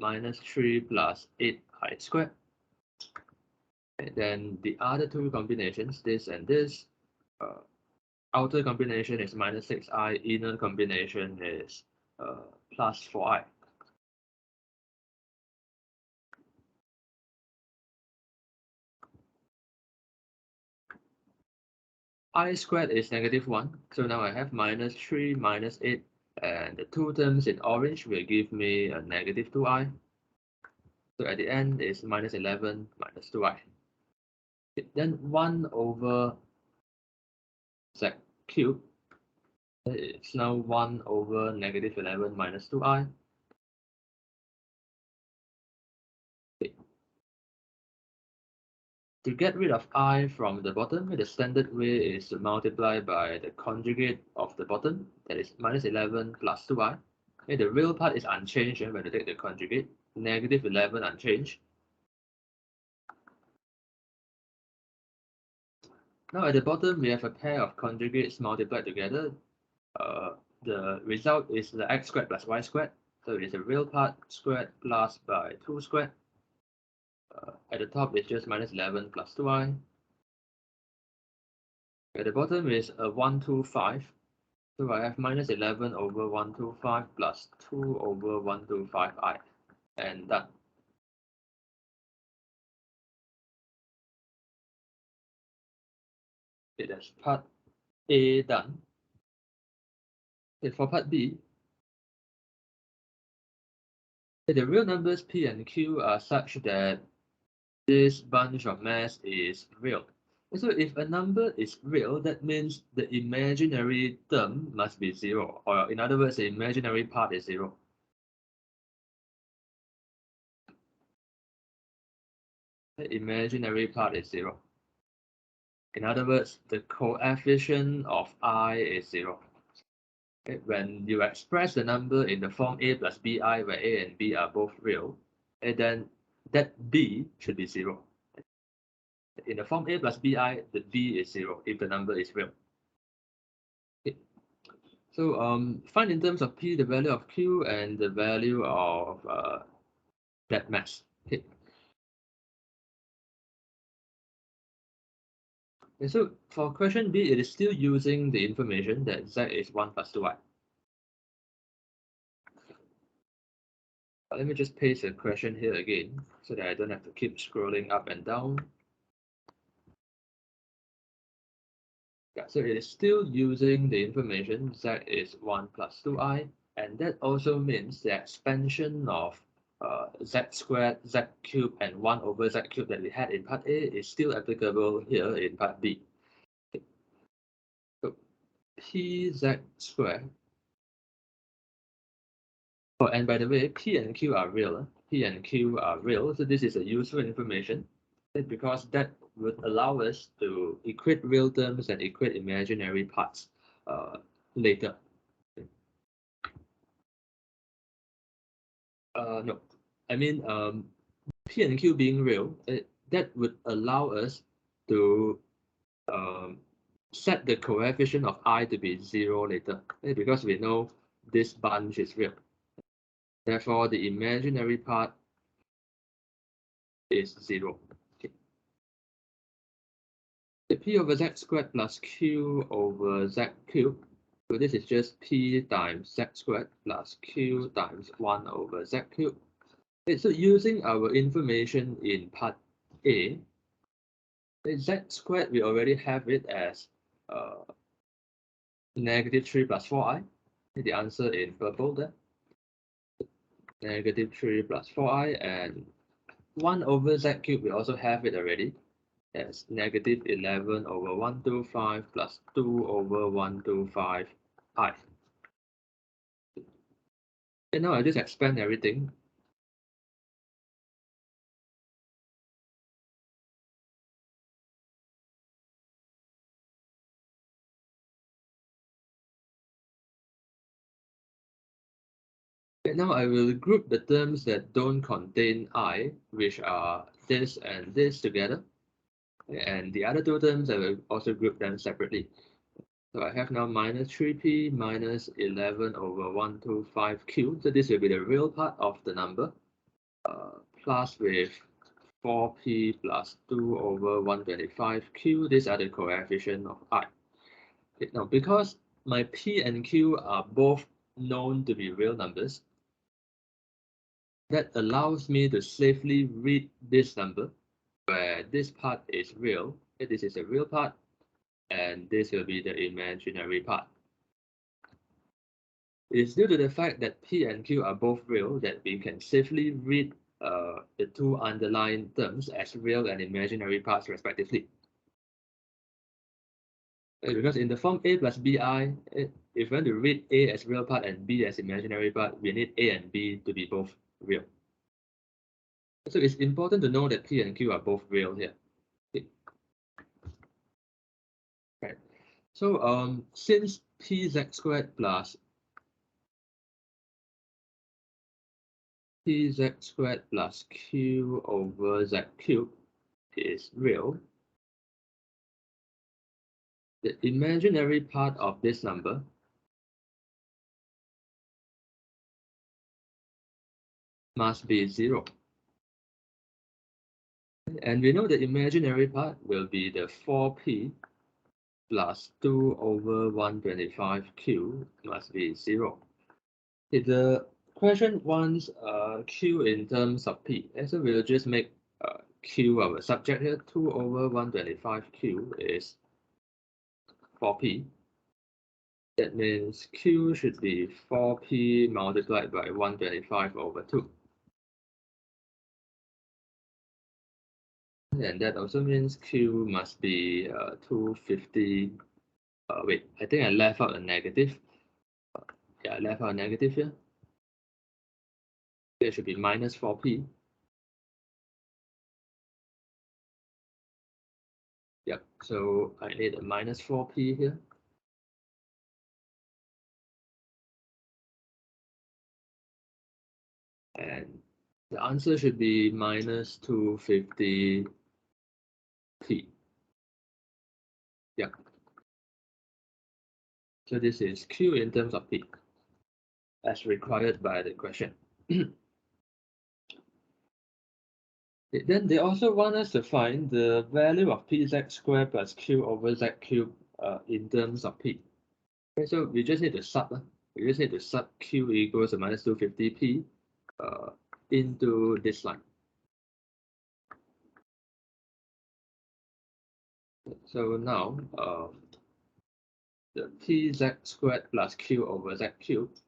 Minus 3 plus 8i squared. And then the other two combinations, this and this, outer combination is minus 6i, inner combination is plus 4i. I squared is negative 1, so now I have minus 3 minus 8, and the two terms in orange will give me a negative 2i. So at the end is minus 11 minus 2i. Then 1 over z cubed, it's now 1 over negative 11 minus 2i. To get rid of I from the bottom, the standard way is to multiply by the conjugate of the bottom, that is minus 11 plus 2i. Okay, the real part is unchanged when you take the conjugate, negative 11 unchanged. Now at the bottom, we have a pair of conjugates multiplied together. The result is the x squared plus y squared. So it's a real part squared plus by 2 squared. At the top, it's just minus 11 plus 2i. At the bottom is a 125. So I have minus 11 over 125 plus 2 over 125i. And done. Okay, that's part A done. Okay, for part B, the real numbers P and Q are such that this bunch of mass is real. So if a number is real, that means the imaginary term must be 0, or in other words, the imaginary part is 0. The imaginary part is 0. In other words, the coefficient of I is 0. Okay, when you express the number in the form a plus bi, where a and b are both real, and then that b should be 0. In the form a plus bi, the b is 0 if the number is real. Okay. So find in terms of p the value of q and the value of that mass. Okay. And so for question B, it is still using the information that z is 1 plus 2i. Let me just paste the question here again so that I don't have to keep scrolling up and down. Yeah, so it is still using the information z is 1 plus 2i, and that also means the expansion of z squared, z cubed, and 1 over z cubed that we had in part A is still applicable here in part B. So pz squared. Oh, and by the way, P and Q are real. P and Q are real, so this is a useful information because that would allow us to equate real terms and equate imaginary parts later. No, I mean P and Q being real, that would allow us to um, set the coefficient of I to be 0 later because we know this bunch is real. Therefore, the imaginary part is 0. Okay. The p over z squared plus q over z cubed. So this is just p times z squared plus q times 1 over z cubed. Okay, so using our information in part A, z squared, we already have it as negative 3 plus 4i. The answer in purple there. Negative 3 plus 4i, and 1 over z cubed, we also have it already. As negative 11 over 125 plus 2 over 125i. And now I just expand everything. And now I will group the terms that don't contain I, which are this and this together. And the other two terms, I will also group them separately. So I have now minus 3p minus 11 over 125q. So this will be the real part of the number, plus with 4p plus 2 over 125q. These are the coefficient of I. Okay, now, because my p and q are both known to be real numbers, that allows me to safely read this number, where this part is real. Okay, this is a real part, and this will be the imaginary part. It is due to the fact that P and Q are both real that we can safely read the two underlying terms as real and imaginary parts respectively. Because in the form A plus BI, if we want to read A as real part and B as imaginary part, we need A and B to be both real. So it's important to know that P and Q are both real here. Okay. Right. So since pz squared plus pz squared plus q over z cubed is real, the imaginary part of this number must be 0. And we know the imaginary part will be the 4p plus 2 over 125q must be 0. If the question wants q in terms of p, and so we'll just make q our subject here. 2 over 125q is 4p. That means q should be 4p multiplied by 125 over 2. And that also means q must be 250. Wait, I think I left out a negative. Yeah, I left out a negative here. There should be minus 4p. Yep, so I need a minus 4p here. And the answer should be minus 250p. Yeah. So this is q in terms of p, as required by the question. Then they also want us to find the value of pz squared plus q over z cubed in terms of p. Okay, so we just need to sub. We just need to sub q equals to minus 250p into this line. So now the pz squared plus q over z cubed.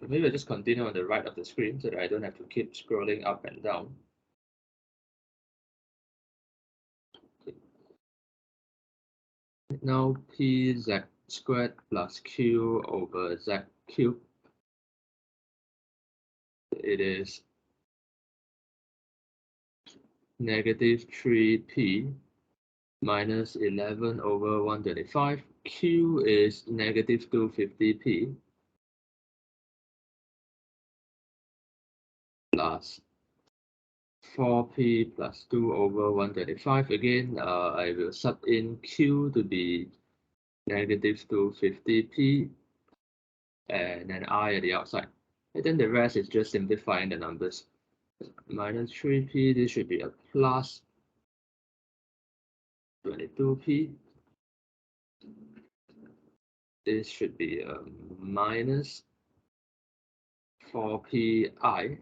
Maybe I just continue on the right of the screen so that I don't have to keep scrolling up and down. Now pz squared plus q over z cubed. It is negative 3p minus 11 over 125. Q is negative 250p plus 4p plus 2 over 125. Again, I will sub in q to be negative 250p and then I at the outside. And then the rest is just simplifying the numbers. Minus 3p, this should be a plus 22p. This should be a minus 4pi.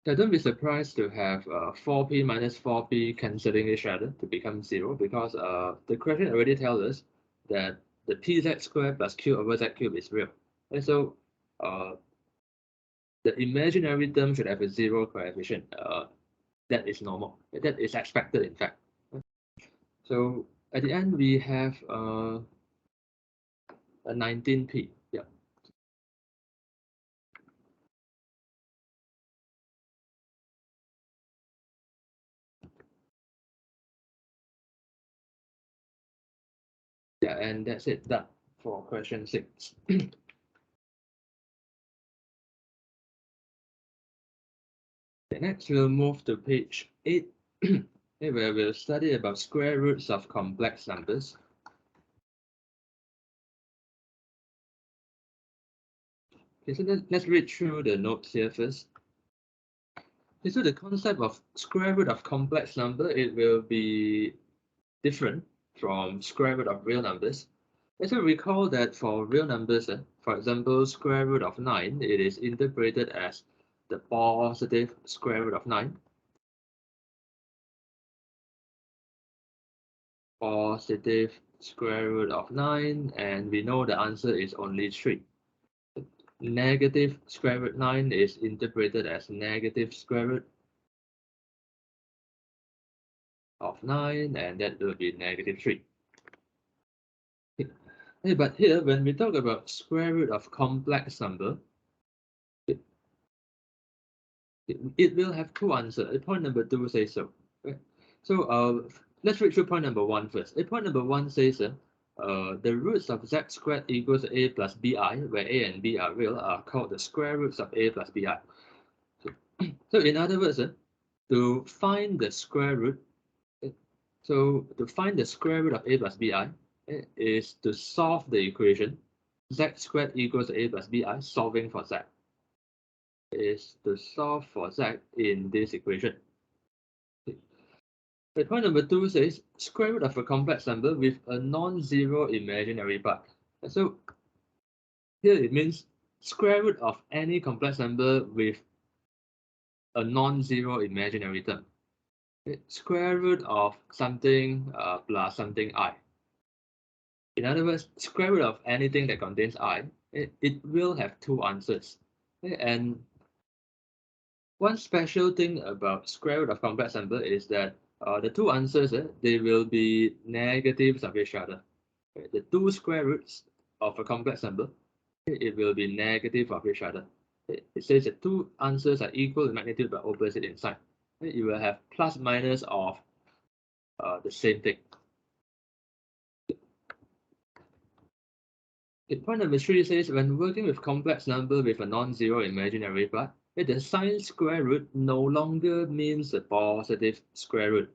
So don't be surprised to have 4p minus 4p cancelling each other to become 0, because the question already tells us that the pz squared plus q over z cubed is real. And so the imaginary term should have a 0 coefficient. That is normal. That is expected, in fact. So at the end, we have a 19p. Yeah. Yeah, and that's it. Done for question 6. Next, we'll move to page 8, where we'll study about square roots of complex numbers. Okay, so let's read through the notes here first. Okay, so the concept of square root of complex number, it will be different from square root of real numbers. And so recall that for real numbers, for example, square root of 9, it is interpreted as the positive square root of 9. Positive square root of 9, and we know the answer is only 3. Negative square root 9 is interpreted as negative square root of 9, and that will be negative 3. Hey, but here, when we talk about square root of complex number, it will have two answers. Point number 2 says so. Okay? So let's read through point number 1 first. Point number 1 says the roots of z squared equals a plus bi, where a and b are real, are called the square roots of a plus bi. So in other words, to find the square root, so to find the square root of a plus bi is to solve the equation z squared equals a plus bi, solving for z, is to solve for z in this equation. The point number 2 says square root of a complex number with a non-zero imaginary part. So here it means square root of any complex number with a non-zero imaginary term. Square root of something plus something I. In other words, square root of anything that contains I, it will have two answers. And one special thing about square root of complex number is that the two answers, they will be negatives of each other. The two square roots of a complex number, it will be negative of each other. It says that two answers are equal in magnitude but opposite in sign. You will have plus minus of the same thing. Point number 3 says when working with complex number with a non-zero imaginary part, the sign square root no longer means a positive square root.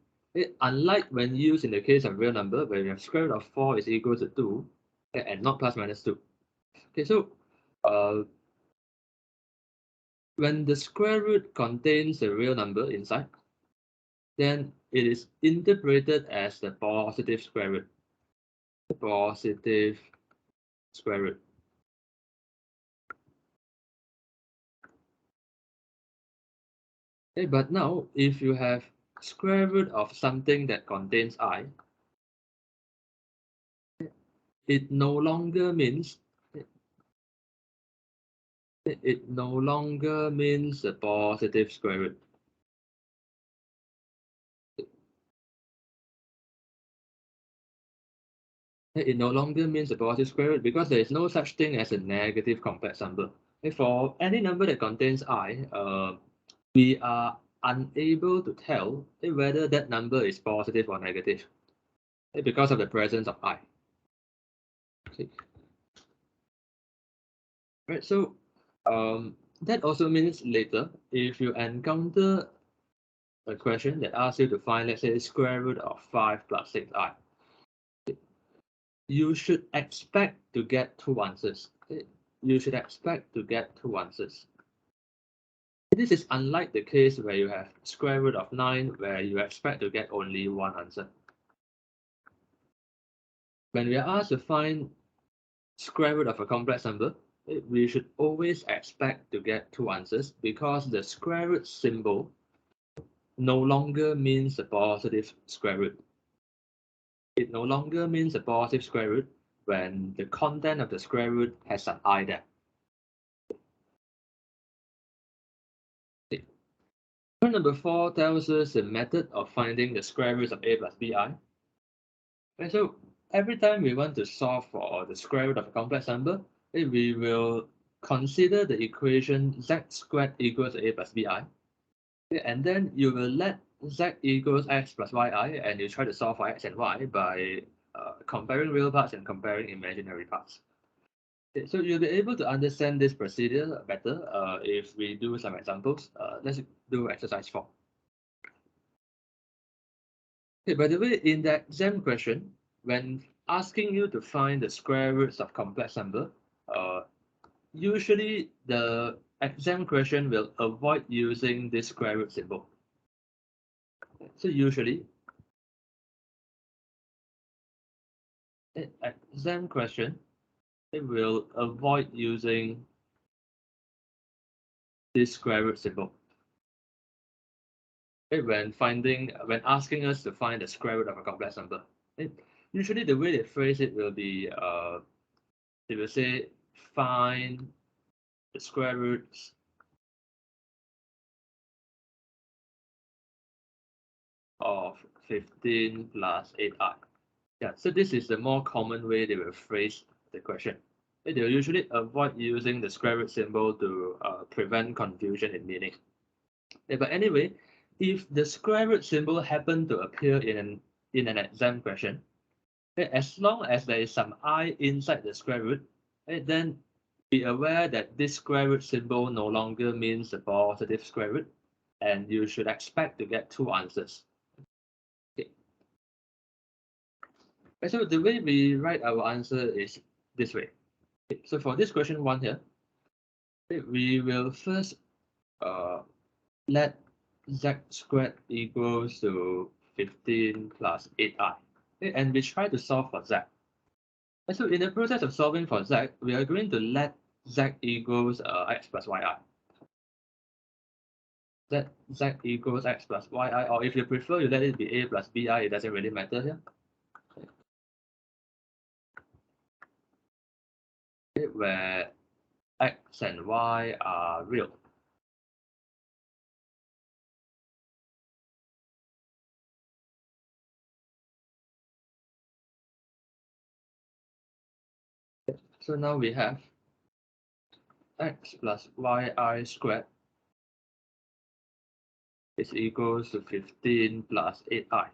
Unlike when used in the case of real number, where you have square root of 4 is equal to 2 and not plus minus 2. Okay, so when the square root contains a real number inside, then it is interpreted as the positive square root. Positive square root. Okay, but now if you have square root of something that contains I, it no longer means a positive square root. It no longer means a positive square root because there is no such thing as a negative complex number. For any number that contains I, we are unable to tell whether that number is positive or negative because of the presence of I. Okay. Right, so that also means later, if you encounter a question that asks you to find, let's say, square root of 5 plus 6i, you should expect to get two answers. You should expect to get two answers. This is unlike the case where you have square root of 9, where you expect to get only one answer. When we are asked to find square root of a complex number, we should always expect to get two answers because the square root symbol no longer means a positive square root. It no longer means a positive square root when the content of the square root has an I there. Point number 4 tells us the method of finding the square roots of a plus bi. And so every time we want to solve for the square root of a complex number, we will consider the equation z squared equals a plus bi. And then you will let z equals x plus yi, and you try to solve for x and y by comparing real parts and comparing imaginary parts. So you'll be able to understand this procedure better if we do some examples. Let's do exercise 4. Okay, by the way, in that exam question, when asking you to find the square roots of complex number, usually the exam question will avoid using this square root symbol. So usually, exam question, it will avoid using this square root symbol. Okay, when asking us to find the square root of a complex number, usually the way they phrase it will be, they will say find the square roots of 15 plus 8i. Yeah, so this is the more common way they will phrase the question. They will usually avoid using the square root symbol to prevent confusion in meaning. But anyway, if the square root symbol happen to appear in an exam question, as long as there is some I inside the square root, then be aware that this square root symbol no longer means a positive square root. and you should expect to get two answers. Okay. So the way we write our answer is this way. Okay. So for this question 1 here, we will first let z squared equals to 15 plus 8i. Okay. And we try to solve for z. And so in the process of solving for z, we are going to let z equals x plus yi. Z equals x plus yi, or if you prefer, you let it be a plus bi, it doesn't really matter here. Okay, where x and y are real. So now we have x plus yi squared is equals to 15 plus 8i.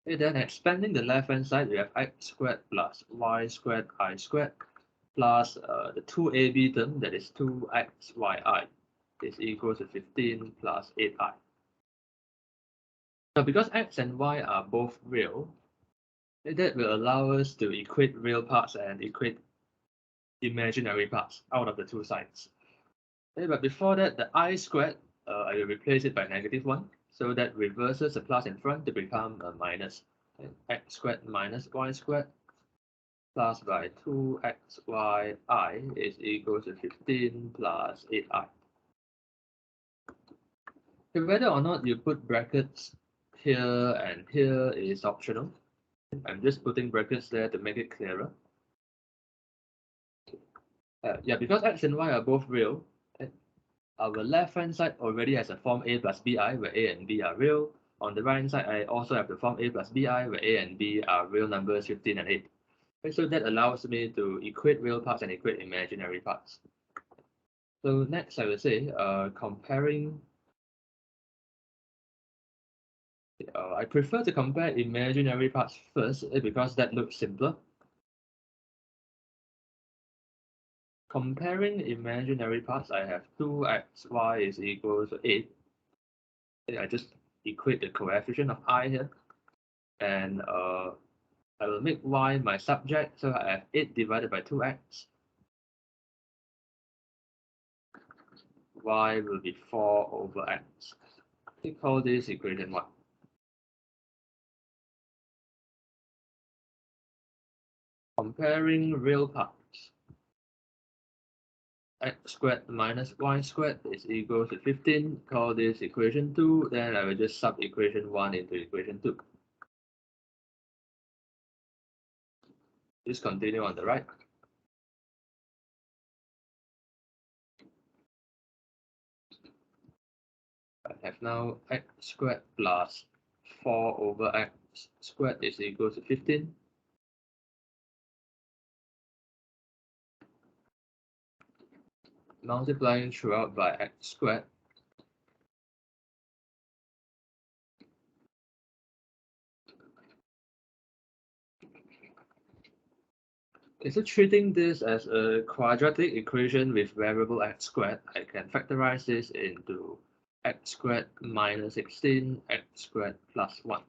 Okay, then expanding the left hand side, we have x squared plus y squared I squared plus the 2ab term, that is 2xyi, is equal to 15 plus 8i. Now because x and y are both real, that will allow us to equate real parts and equate imaginary parts out of the two sides. Okay, but before that, the I squared, I will replace it by -1, so that reverses the plus in front to become a minus. Okay, x squared minus y squared plus by 2xyi is equal to 15 plus 8i. Okay, whether or not you put brackets here and here is optional. I'm just putting brackets there to make it clearer. Yeah, because x and y are both real, our left hand side already has a form a plus bi, where a and b are real. On the right hand side, I also have the form a plus bi, where a and b are real numbers 15 and 8. Okay, so that allows me to equate real parts and equate imaginary parts. So next, I will say comparing. I prefer to compare imaginary parts first because that looks simpler. Comparing imaginary parts, I have 2xy is equal to 8. I just equate the coefficient of I here, and I will make y my subject, so I have 8 divided by 2x. Y will be 4 over x. We call this equation 1. Comparing real parts. X squared minus y squared is equal to 15. Call this equation 2. Then I will just sub equation 1 into equation 2. Just continue on the right. I have now x squared plus 4 over x squared is equal to 15. Multiplying throughout by x squared. Okay, so treating this as a quadratic equation with variable x squared, I can factorize this into x squared minus 16, x squared plus 1.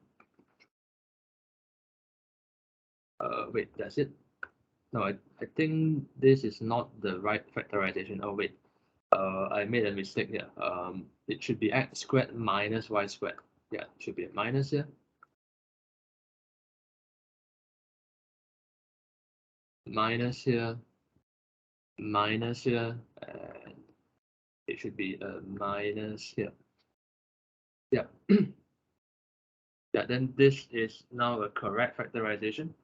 Wait, that's it? No, I think this is not the right factorization. Oh, wait. I made a mistake here. It should be x squared minus y squared. Yeah, it should be a minus here. Minus here. Minus here. And it should be a minus here. Yeah. Yeah, then this is now a correct factorization.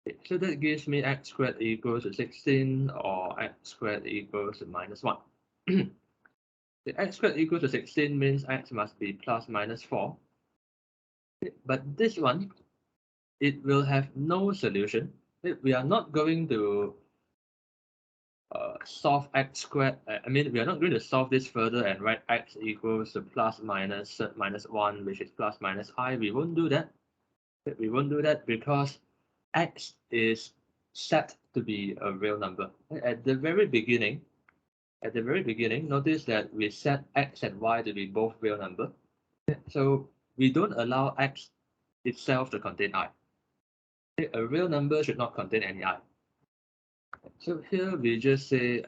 Okay, so that gives me x squared equals to 16 or x squared equals to minus 1. The x squared equals to 16 means x must be plus minus 4. Okay, but this one, it will have no solution. Okay, we are not going to solve x squared. I mean, we are not going to solve this further and write x equals to plus minus 1, which is plus minus I. We won't do that. We won't do that because x is set to be a real number. At the very beginning, notice that we set x and y to be both real number. So we don't allow x itself to contain I. A real number should not contain any I. So here we just say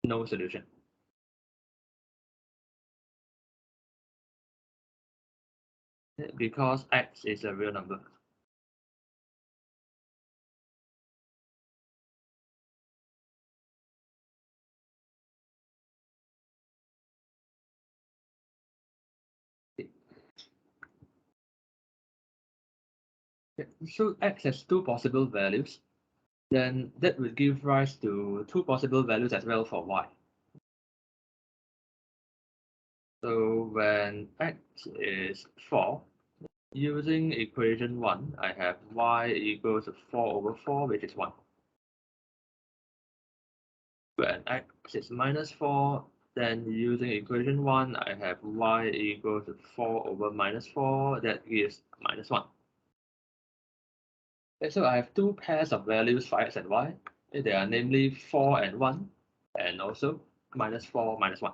no solution. Because x is a real number. So x has two possible values, then that will give rise to two possible values as well for y. So when x is 4, using equation 1, I have y equals 4 over 4, which is 1. When x is minus 4, then using equation 1, I have y equals 4 over minus 4, that gives minus 1. Okay, so I have two pairs of values for x and y. They are namely 4 and 1, and also minus 4, minus 1.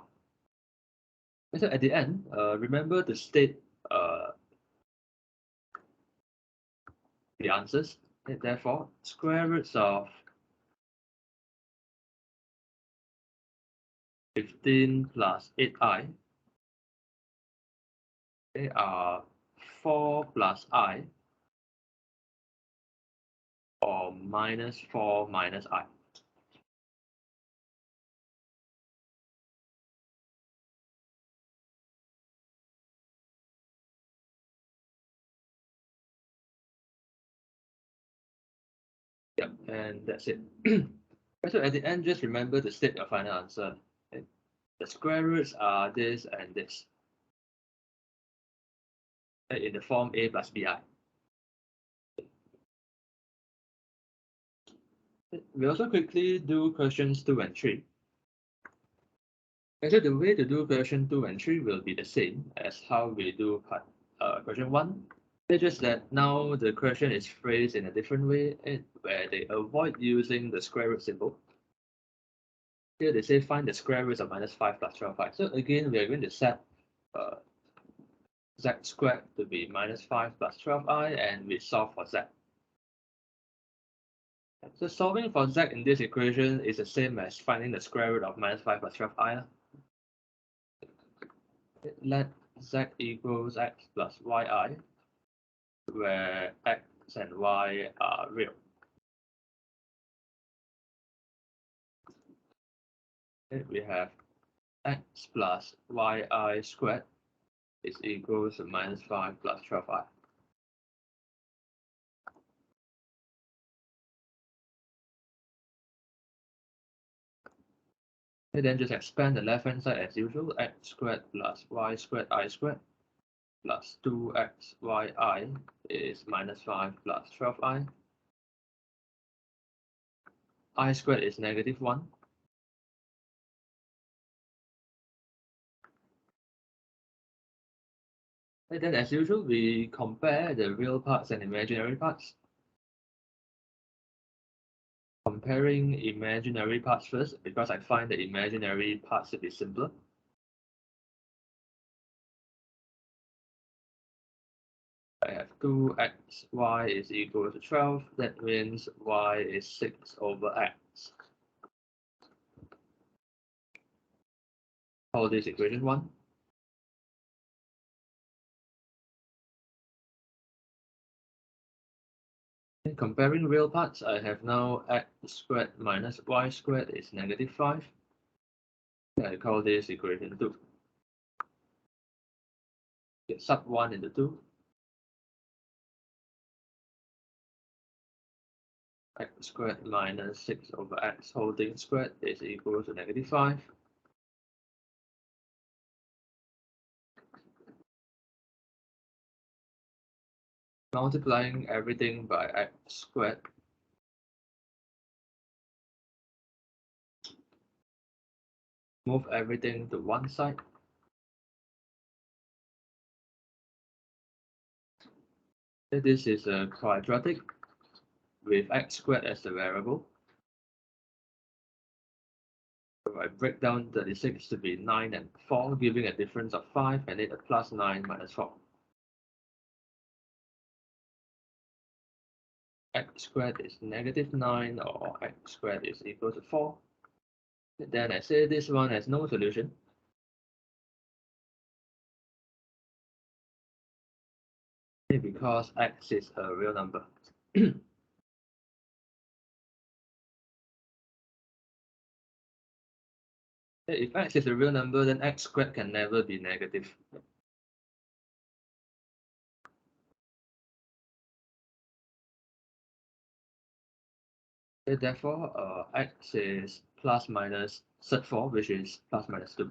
So at the end, remember to state the answers. And therefore, square roots of 15 plus 8i, they are 4 plus I, or minus 4 minus I. Yep, and that's it. So at the end, just remember to state your final answer. Okay? The square roots are this and this, in the form a plus bi. We also quickly do questions 2 and 3. So the way to do question 2 and 3 will be the same as how we do question 1. It's just that now the question is phrased in a different way, where they avoid using the square root symbol. Here they say find the square roots of minus 5 plus 12i. So again, we are going to set z squared to be minus 5 plus 12i, and we solve for z. So solving for z in this equation is the same as finding the square root of minus 5 plus 12i. Let z equals x plus yi, where x and y are real. We have x plus yi squared is equals to minus 5 plus 12i. And then just expand the left hand side as usual, x squared plus y squared I squared plus 2xyi is minus 5 plus 12i. I squared is negative 1. And then as usual, we compare the real parts and imaginary parts. Comparing imaginary parts first, because I find the imaginary parts to be simpler. I have 2xy is equal to 12. That means y is 6 over x. Call this equation 1. And comparing real parts, I have now x squared minus y squared is negative 5. I call this equation 2. Get sub 1 into 2. X squared minus 6 over x whole thing squared is equal to negative 5. Multiplying everything by x squared. Move everything to one side. This is a quadratic with x squared as the variable. So I break down 36 to be 9 and 4, giving a difference of 5, and it plus 9 minus 4. X squared is negative 9, or x squared is equal to 4. Then I say this one has no solution. Because x is a real number. If x is a real number, then x squared can never be negative. Therefore, x is plus minus 4, which is plus minus 2.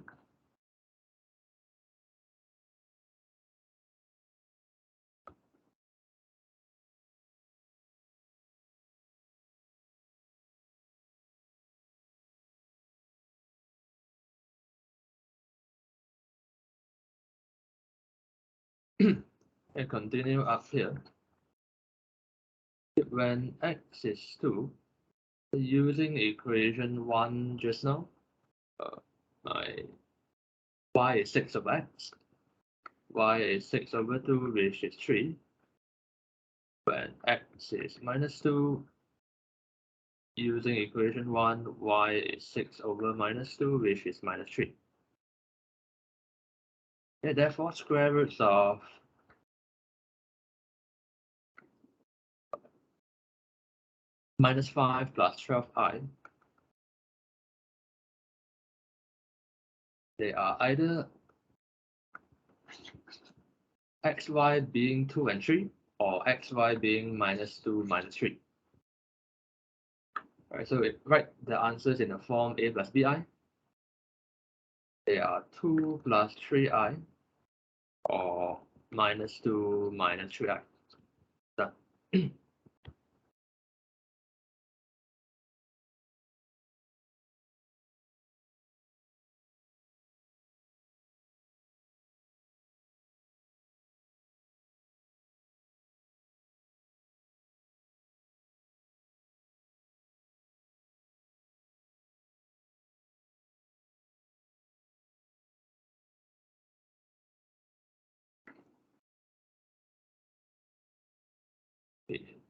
And continue up here. When x is 2, using equation 1 just now, my y is 6 over x, y is 6 over 2, which is 3. When x is minus 2, using equation 1, y is 6 over minus 2, which is minus 3. Therefore, square roots of minus 5 plus 12i, they are either xy being 2 and 3, or xy being minus 2 minus 3. All right, so write the answers in the form a plus bi. They are 2 plus 3i, or minus 2 minus 3i. Done.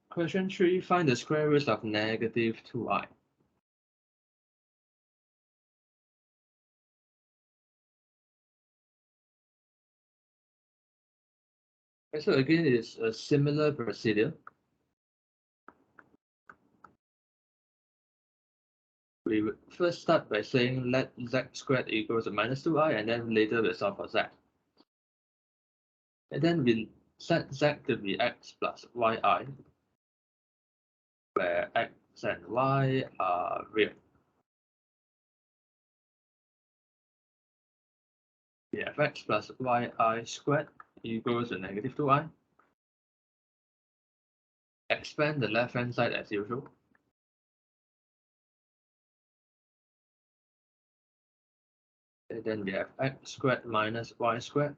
Question 3, find the square root of negative 2i. Okay, so again, it's a similar procedure. We would first start by saying let z squared equals to minus 2i, and then later we'll solve for z. And then we set z to be x plus yi, where x and y are real. We have x plus yi squared equals to negative 2i. Expand the left-hand side as usual. And then we have x squared minus y squared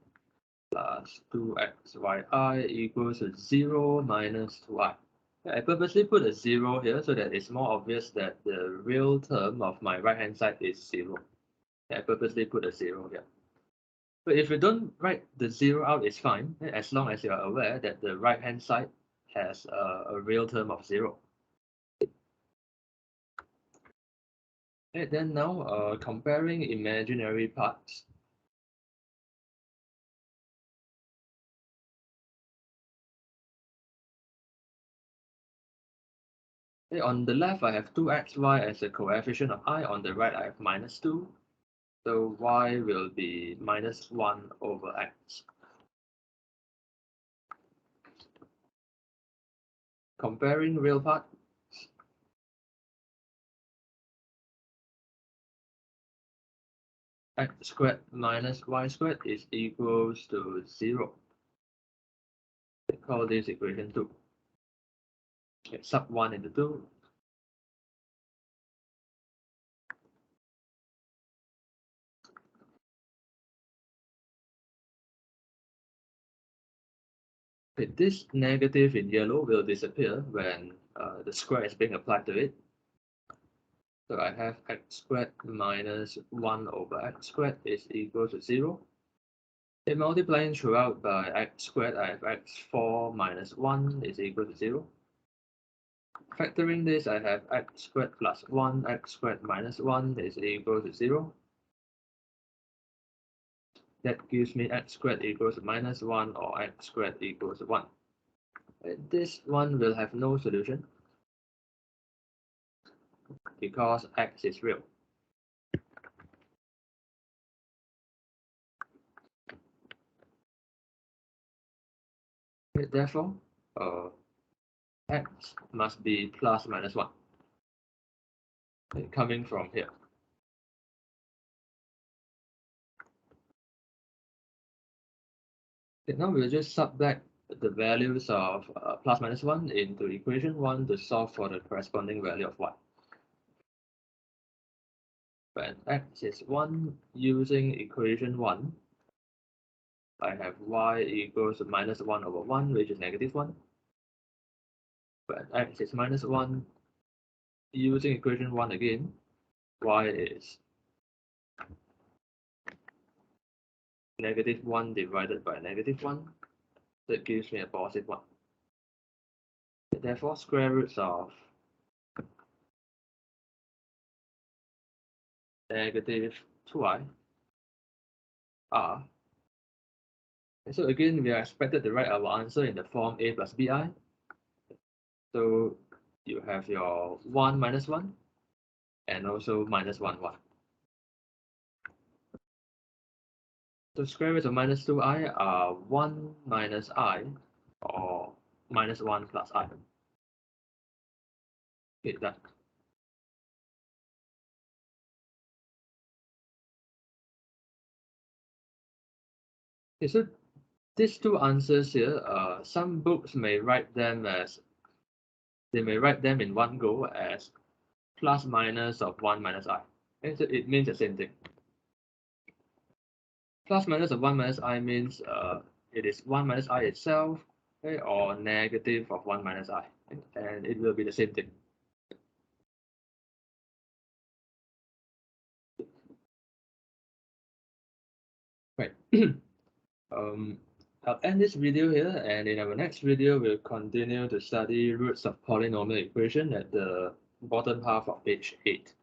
plus 2xyi equals to 0 minus 2i. I purposely put a 0 here so that it's more obvious that the real term of my right-hand side is 0. I purposely put a 0 here. But if you don't write the 0 out, it's fine, as long as you are aware that the right-hand side has a real term of 0. And then now, comparing imaginary parts. On the left, I have 2xy as a coefficient of I. On the right, I have minus 2. So y will be minus 1 over x. Comparing real parts. X squared minus y squared is equals to 0. We call this equation 2. Okay, sub 1 into 2. Okay, this negative in yellow will disappear when the square is being applied to it. So I have x squared minus 1 over x squared is equal to 0. If multiplying throughout by x squared, I have x4 minus 1 is equal to 0. Factoring this, I have x squared plus 1, x squared minus 1 is equal to 0. That gives me x squared equals minus 1 or x squared equals 1. And this one will have no solution because x is real. Therefore, x must be plus minus 1 coming from here. Now we'll just subtract the values of plus minus 1 into equation 1 to solve for the corresponding value of y. When x is 1, using equation 1, I have y equals minus 1 over 1, which is negative 1. When x is minus 1, using equation 1 again, y is negative 1 divided by negative 1. That gives me a positive 1. Therefore, square roots of negative 2i are. And so again, we are expected to write our answer in the form a plus bi. So you have your 1 minus 1 and also minus 1, 1. So square roots of minus 2i are 1 minus I or minus 1 plus I. Okay, done. Okay, so these two answers here, some books may write them as, they may write them in one go as plus minus of 1 minus I. And so it means the same thing. Plus minus of 1 minus I means it is 1 minus I itself, okay, or negative of 1 minus I, and it will be the same thing. Right. I'll end this video here, and in our next video, we'll continue to study roots of polynomial equation at the bottom half of page 8.